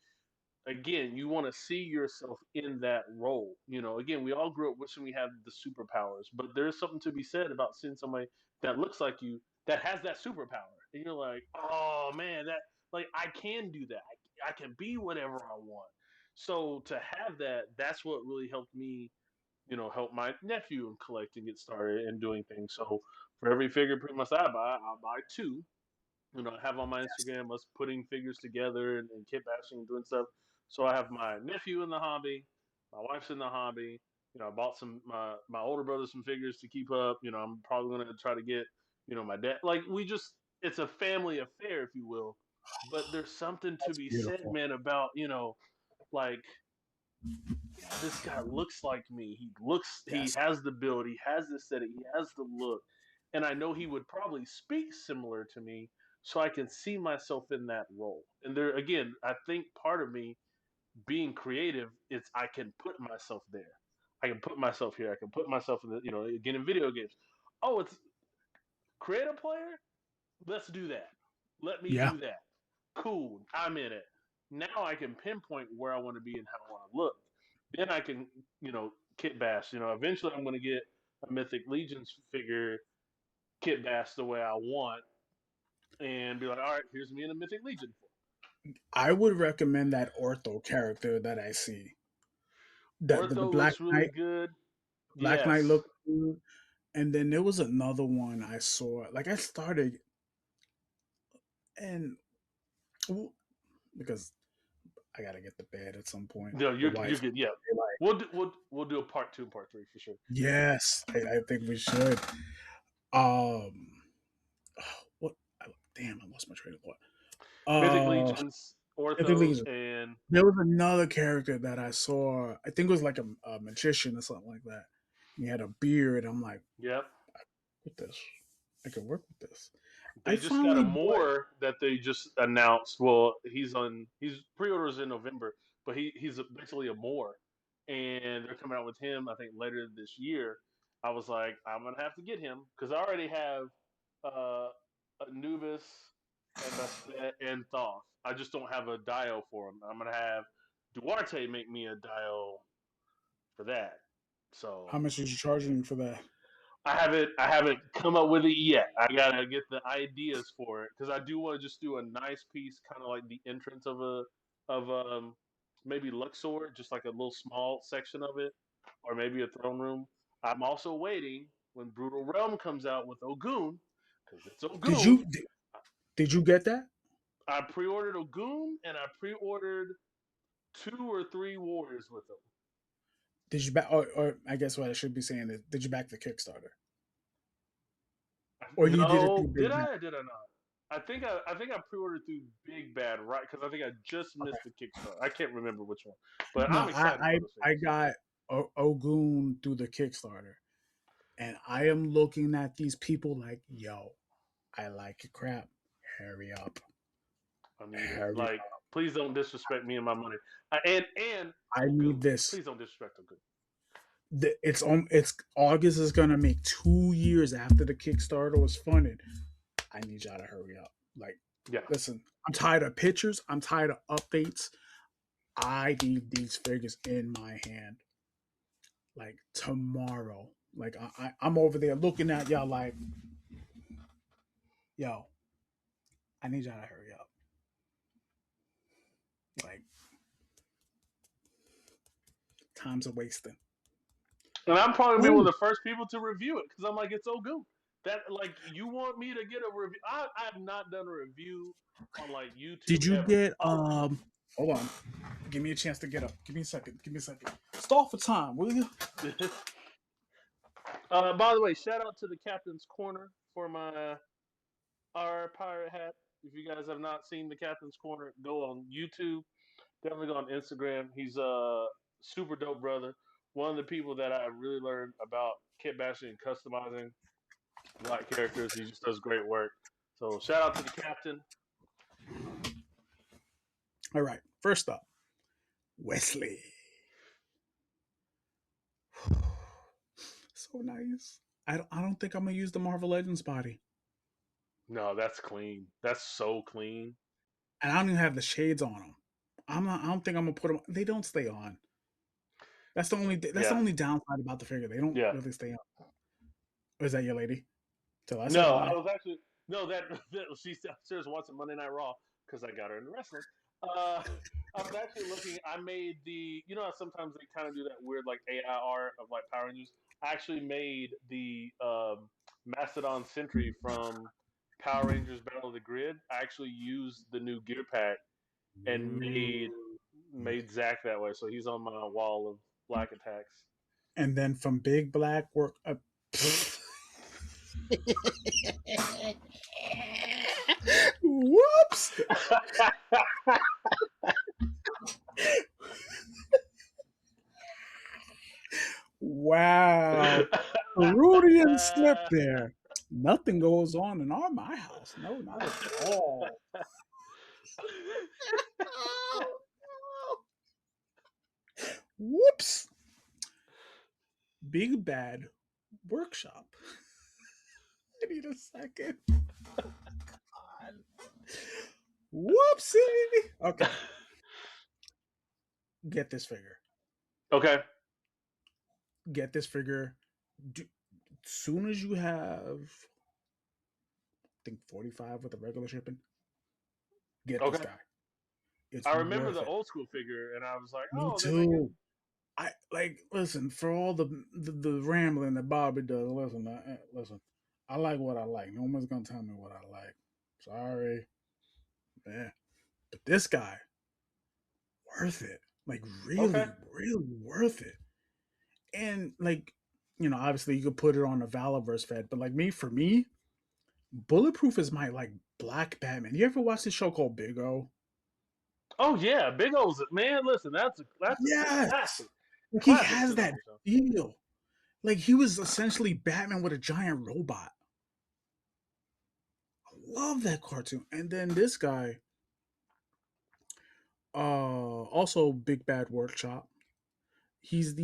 again, you want to see yourself in that role. Again, we all grew up wishing we had the superpowers, but there's something to be said about seeing somebody that looks like you that has that superpower, and you're like, oh man, that like I can do that. I can be whatever I want. So to have that, that's what really helped me. Help my nephew and collect and get started and doing things. So for every figure pretty much I buy, I'll buy two. I have on my Instagram us putting figures together and kit bashing and doing stuff. So I have my nephew in the hobby, my wife's in the hobby. I bought my older brother some figures to keep up. I'm probably gonna try to get my dad. Like we just, it's a family affair, if you will. But there's something to That's be said, beautiful. man, about like yeah, this guy looks like me. He Yes. has the build, he has the aesthetic, he has the look, and I know he would probably speak similar to me, so I can see myself in that role. And there again, I think part of me being creative is I can put myself there. I can put myself here. I can put myself in the again in video games. Oh, it's create a player. Let's do that. Let me Yeah. do that. Cool. I'm in it. Now I can pinpoint where I want to be and how I want to look. Then I can, kit bash. Eventually I'm going to get a Mythic Legions figure kit bash the way I want and be like, all right, here's me in a Mythic Legion form. I would recommend that ortho character that I see. The Ortho Black looks really Knight. good. Black Knight Yes. looked good. And then there was another one I saw. Like I started and because I gotta get to bed at some point. No, The you're wife, good. Yeah. like, We'll do a part 2 and part 3 for sure. yes, I think we should. Um, what? Damn, I lost my train of thought. Mythic Uh, Legions, Mythic Orthos, Legion. and There was another character that I saw. I think it was like a magician or something like that. He had a beard. I'm like, yep. with this, I can work with this. I They just got a finally bought. more that they just announced. Well, he's pre-orders in November, but he's basically a more, and they're coming out with him. I think later this year. I was like, I'm gonna have to get him because I already have uh, Anubis and Bastet and Thoth. I just don't have a Dio for him. I'm gonna have Duarte make me a Dio for that. So How much is you charging for that? I haven't come up with it yet. I gotta get the ideas for it because I do want to just do a nice piece, kind of like the entrance of maybe Luxor, just like a little small section of it, or maybe a throne room. I'm also waiting when Brutal Realm comes out with Ogun because it's Did Ogun. you did you get that? I pre-ordered Ogun and I pre-ordered 2 or 3 warriors with them. Did you back? Or I guess what I should be saying is, did you back the Kickstarter, or you did it through No, did Big Bang? I or did I not? I think I pre-ordered through Big Bad, right? Because I think I just Okay. missed the Kickstarter. I can't remember which one, but No, I'm excited for those I figures. got Ogun through the Kickstarter, and I am looking at these people like, yo, I like your crap. Hurry up, I need it. hurry Like, up. please don't disrespect me and my money. And I need Ogun, this. please don't disrespect Ogun. It's on. It's August is gonna make 2 years after the Kickstarter was funded. I need y'all to hurry up. Like, Yeah, listen, I'm tired of pictures. I'm tired of updates. I need these figures in my hand like tomorrow. Like I'm over there looking at y'all like, yo, I need y'all to hurry up. Like time's a wasting. and I'm probably be one of Ooh, the first people to review it because I'm like, it's Ogun. That like you want me to get a review? I have not done a review on like YouTube did you ever. get hold on. Give me a chance to get up. Give me a second. Give me a second. Stall for time, will you? By the way, shout out to the Captain's Corner for my our pirate hat. If you guys have not seen the Captain's Corner, go on YouTube. Definitely go on Instagram. He's a super dope brother. One of the people that I really learned about kit bashing and customizing black characters. He just does great work. So shout out to the Captain. All right. First up, Wesley. So nice. I don't think I'm gonna use the Marvel Legends body. No, that's clean. That's so clean. and I don't even have the shades on them. I'm not. I don't think I'm gonna put them. They don't stay on. That's the only. That's the Yeah, only downside about the figure. They don't yeah. really stay on. Or is that your lady? Till I said No, I hi. was actually no that, that she's upstairs watching Monday Night Raw because I got her into wrestling. Uh, I was actually looking. I made the how sometimes they kind of do that weird like AI art of like Power Rangers. I actually made the Mastodon Sentry from Power Rangers Battle of the Grid. I actually used the new gear pack and made Ooh. made Zach that way. So he's on my wall of black attacks. And then from Big Black work up. Whoops! Wow. Freudian slip there. Nothing goes on in my house. No, not at all. Oh, whoops. Big Bad Workshop. I need a second. Whoopsie. Okay, get this figure. Okay. Get this figure. Do, soon as you have, I think 45 with the regular shipping, get this Okay. guy. It's I remember worth the it. old school figure, and I was like, Me oh, they're making. too. I like listen for all the rambling that Bobby does. Listen, listen. I like what I like. No one's gonna tell me what I like. Sorry, man. But this guy, worth it. Like Okay. really, really worth it. And like, obviously you could put it on a Valaverse fed, but like for me, Bulletproof is my like black Batman. You ever watch this show called Big O? Oh yeah, Big O's man. Listen, that's a Yes. Like he classic has that cinema show. feel. Like he was essentially Batman with a giant robot. I love that cartoon. And then this guy, also Big Bad Workshop. He's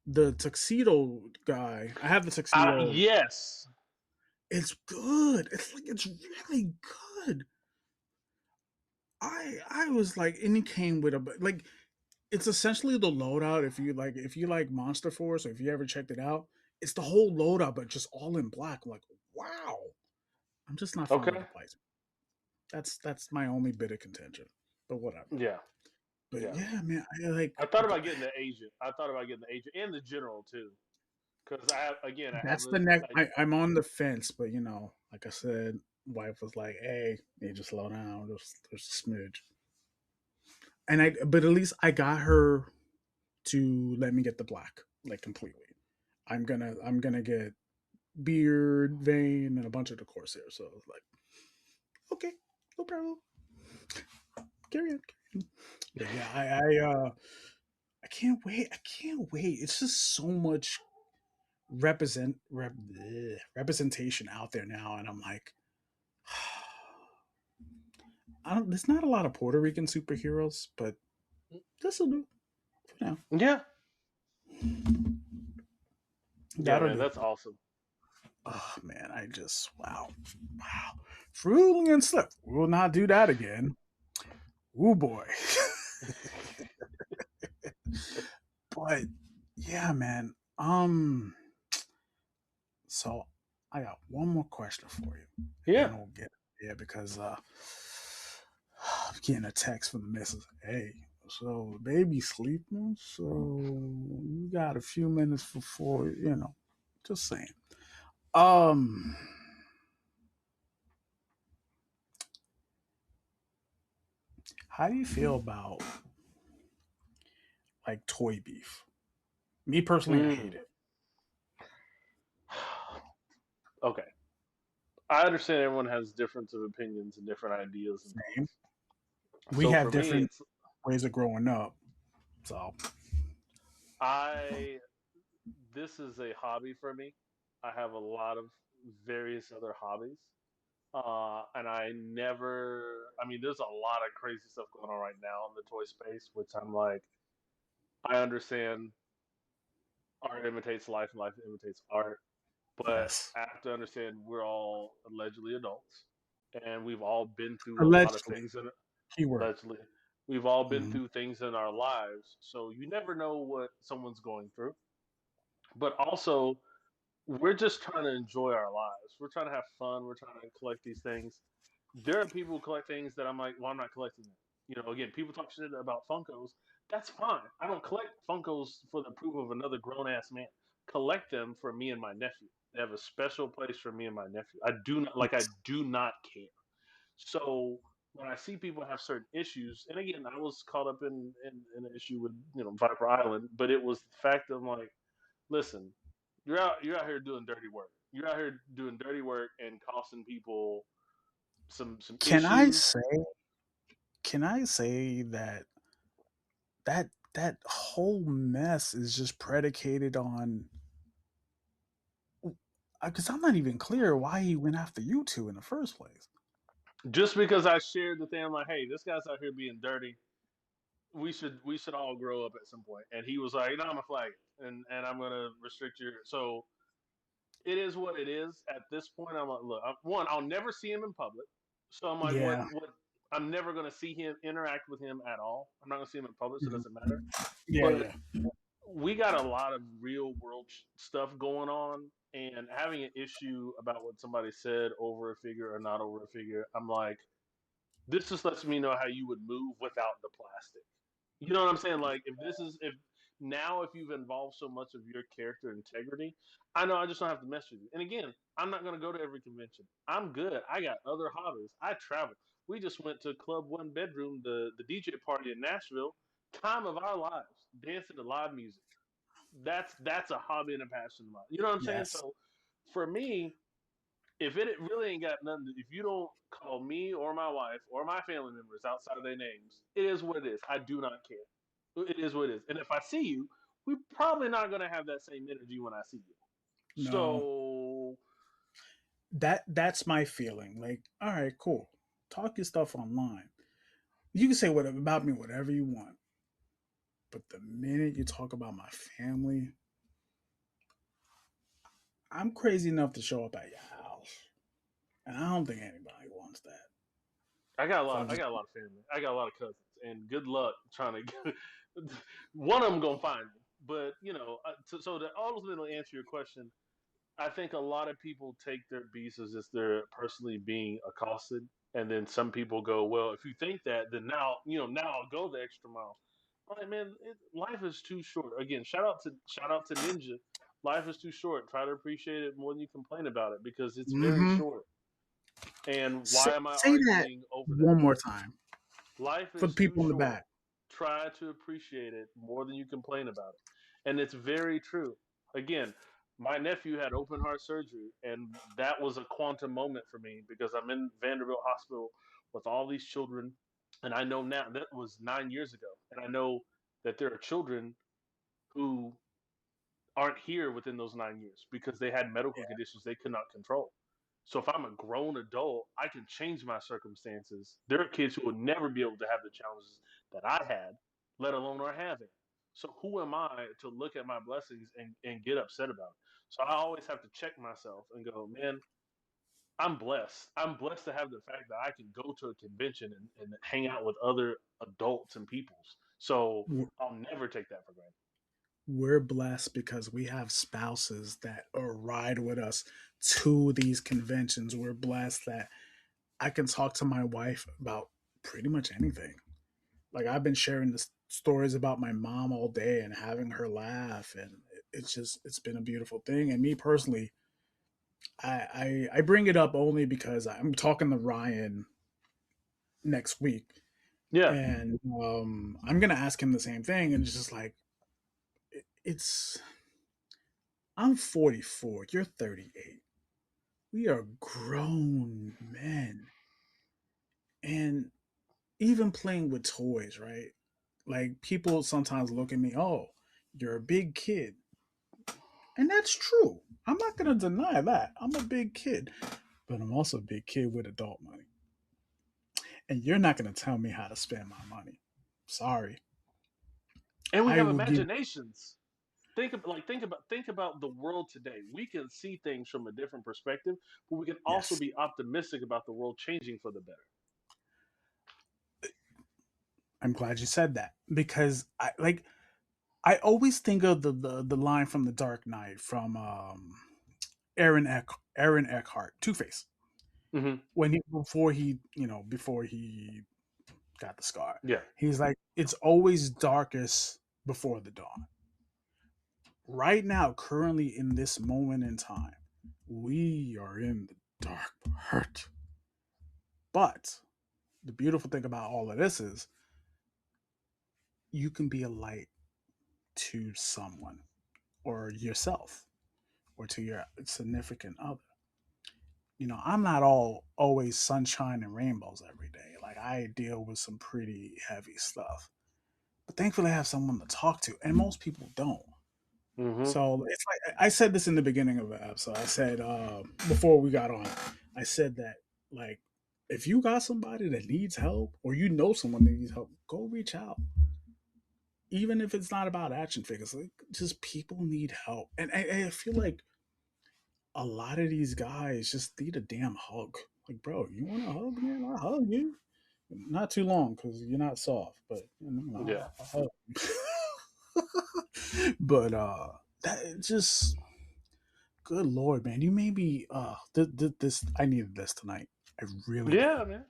the tuxedo guy. I have the tuxedo. Yes. It's good. It's really good. I was like, and he came with a like. It's essentially the loadout. If you like Monster Force, or if you ever checked it out, it's the whole loadout, but just all in black. I'm like, wow. I'm just not fond of the Okay. price. That's my only bit of contention. But whatever. Yeah. But Yeah. yeah, man, I like. I thought about getting the agent. I thought about getting the agent and the general too, because I have That's a the next. I, I'm on the fence, but like I said, wife was like, "Hey, you need to slow down, just a smidge." But at least I got her to let me get the black, like completely. I'm gonna get beard, vein, and a bunch of the Corsair. So I was like, okay, no problem. Carry on. But yeah, I can't wait. I can't wait. It's just so much representation out there now, and I'm like, I don't. There's not a lot of Puerto Rican superheroes, but this will do for now. yeah, yeah, That'll man, do. that's awesome. Oh man, I just wow. Fruity and slip. We will not do that again. Oh boy. But yeah, man. So I got one more question for you, and Yeah. then we'll get yeah because I'm getting a text from the missus. Hey, so baby sleeping, so you got a few minutes before Just saying. Um, how do you feel about like toy beef? Me personally, I hate Mm. it. Okay. I understand everyone has difference of opinions and different ideas and Same. thoughts. We So have for me, different it's ways of growing up, so I this is a hobby for me. I have a lot of various other hobbies. And I never, I mean, there's a lot of crazy stuff going on right now in the toy space, which I'm like, I understand art imitates life and life imitates art, But Yes. I have to understand we're all allegedly adults, and we've all been through a lot of Allegedly. things. In Keyword. allegedly, we've all been Mhm. through things in our lives, so you never know what someone's going through. But also, we're just trying to enjoy our lives. We're trying to have fun. We're trying to collect these things. There are people who collect things that I'm like, well, I'm not collecting them. Again, people talk shit about Funkos. That's fine. I don't collect Funkos for the approval of another grown ass man. Collect them for me and my nephew. They have a special place for me and my nephew. I do not like. I Yes. do not care. So when I see people have certain issues, and again, I was caught up in an issue with Viper Island, but it was the fact of like, listen, you're out here doing dirty work. You're out here doing dirty work and costing people some Can I issues. say can I say that that whole mess is just predicated on, because I'm not even clear why he went after you two in the first place. Just because I shared the thing, I'm like, hey, this guy's out here being dirty. We should all grow up at some point. And he was like, no, I'm gonna flag it, and I'm gonna restrict your. So it is what it is. At this point, I'm like, look, one, I'll never see him in public. So I'm like, what Yeah. what? I'm never gonna see him interact with him at all. I'm not gonna see him in public, so it Mhm. doesn't matter. Yeah, But yeah. we got a lot of real world stuff going on, and having an issue about what somebody said over a figure or not over a figure, I'm like, this just lets me know how you would move without the plastic. You know what I'm saying? Like, if now if you've involved so much of your character integrity, I know I just don't have to mess with you. And again, I'm not gonna go to every convention. I'm good. I got other hobbies. I travel. We just went to Club One Bedroom, the DJ party in Nashville. Time of our lives, dancing to live music. That's a hobby and a passion of mine. You know what I'm saying? Yes. So for me, if it really ain't got nothing, if you don't call me or my wife or my family members outside of their names, it is what it is. I do not care. It is what it is. And if I see you, we're probably not going to have that same energy when I see you. No. So That's my feeling. Like, all right, cool. Talk your stuff online. You can say whatever about me, whatever you want. But the minute you talk about my family, I'm crazy enough to show up at your house. And I don't think anybody wants that. So I'm I just got a lot of family. I got a lot of cousins, and good luck trying to get one of them gonna find me. But so to ultimately answer your question, I think a lot of people take their beefs as if they're personally being accosted, and then some people go, "Well, if you think that, then now I'll go the extra mile." I'm like, man, life is too short. Again, shout out to Ninja. Life is too short. Try to appreciate it more than you complain about it because it's very mm-hmm. short. And say, why am I say that arguing over that? one more time Life for the is too people in the short. back. Try to appreciate it more than you complain about it. And it's very true. Again, my nephew had open heart surgery, and that was a quantum moment for me because I'm in Vanderbilt Hospital with all these children. And I know now that was 9 years ago. And I know that there are children who aren't here within those 9 years because they had medical conditions they could not control. So if I'm a grown adult, I can change my circumstances. There are kids who will never be able to have the challenges that I had, let alone are having. So who am I to look at my blessings and get upset about it? So I always have to check myself and go, man, I'm blessed. I'm blessed to have the fact that I can go to a convention and hang out with other adults and peoples. So We're I'll never take that for granted. we're blessed because we have spouses that ride with us to these conventions. We're blessed that I can talk to my wife about pretty much anything. Like, I've been sharing the stories about my mom all day and having her laugh, and it's been a beautiful thing. And me personally, I bring it up only because I'm talking to Ryan next week, Yeah. and I'm gonna ask him the same thing, and it's just like it's. I'm 44. You're 38. We are grown men, and even playing with toys, right? Like, people sometimes look at me, oh, you're a big kid. And that's true. I'm not going to deny that. I'm a big kid, but I'm also a big kid with adult money. And you're not going to tell me how to spend my money. Sorry. And we I have will give imaginations. think about the world today. We can see things from a different perspective, but we can also Yes, be optimistic about the world changing for the better. I'm glad you said that because I always think of the line from The Dark Knight from Aaron Eckhart, Two Face, Hmm. when before he got the scar. Yeah. He's like, it's always darkest before the dawn. Right now, currently in this moment in time, we are in the dark part. But the beautiful thing about all of this is you can be a light to someone or yourself or to your significant other. I'm not all always sunshine and rainbows every day. Like I deal with some pretty heavy stuff. But thankfully I have someone to talk to, and most people don't. Hmm. So it's like I said this in the beginning of the episode. I said before we got on, I said that like if you got somebody that needs help or someone that needs help, go reach out. Even if it's not about action figures, like just people need help, and I feel like a lot of these guys just need a damn hug. Like, bro, you want a hug, man? I'll hug you. Not too long because you're not soft, but Yeah. I'll hug. But that just good lord, man, you made me. This I needed this tonight. I really did. Yeah, man.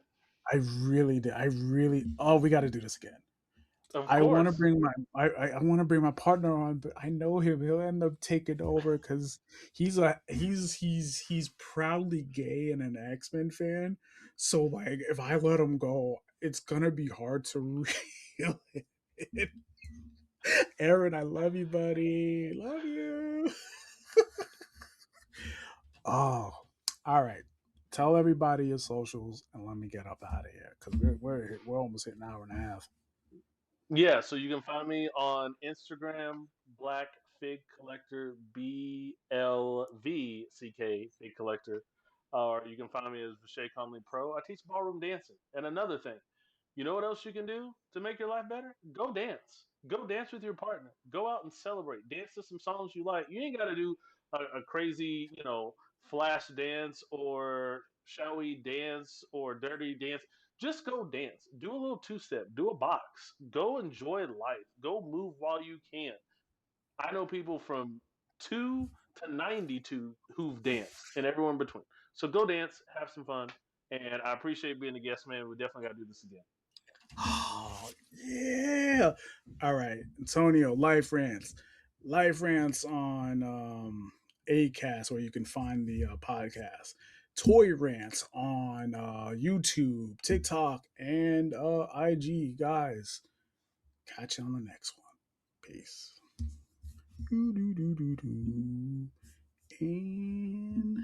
I really did. I really. Oh, we got to do this again. Of I want to course. bring my I want to bring my partner on, but I know him. He'll end up taking over because he's proudly gay and an X Men fan. So like, if I let him go, it's gonna be hard to reel it. Aaron, I love you, buddy. Love you. Oh, all right. Tell everybody your socials and let me get up out of here because we're almost hit an hour and a half. Yeah, so you can find me on Instagram, Black Fig Collector, BLVCK Fig Collector, or you can find me as Vashay Conley Pro. I teach ballroom dancing. And another thing, you know what else you can do to make your life better? Go dance. Go dance with your partner. Go out and celebrate. Dance to some songs you like. You ain't got to do a crazy, flash dance or shall we dance or dirty dance. Just go dance. Do a little two step. Do a box. Go enjoy life. Go move while you can. I know people from 2 to 92 who've danced and everyone in between. So go dance, have some fun, and I appreciate being a guest, man. We definitely got to do this again. Oh yeah! All right, Antonio, Life Rants on Acast, where you can find the podcast. Toy Rants on YouTube, TikTok, and IG. Guys, catch you on the next one. Peace. Do, do, do, do, do. And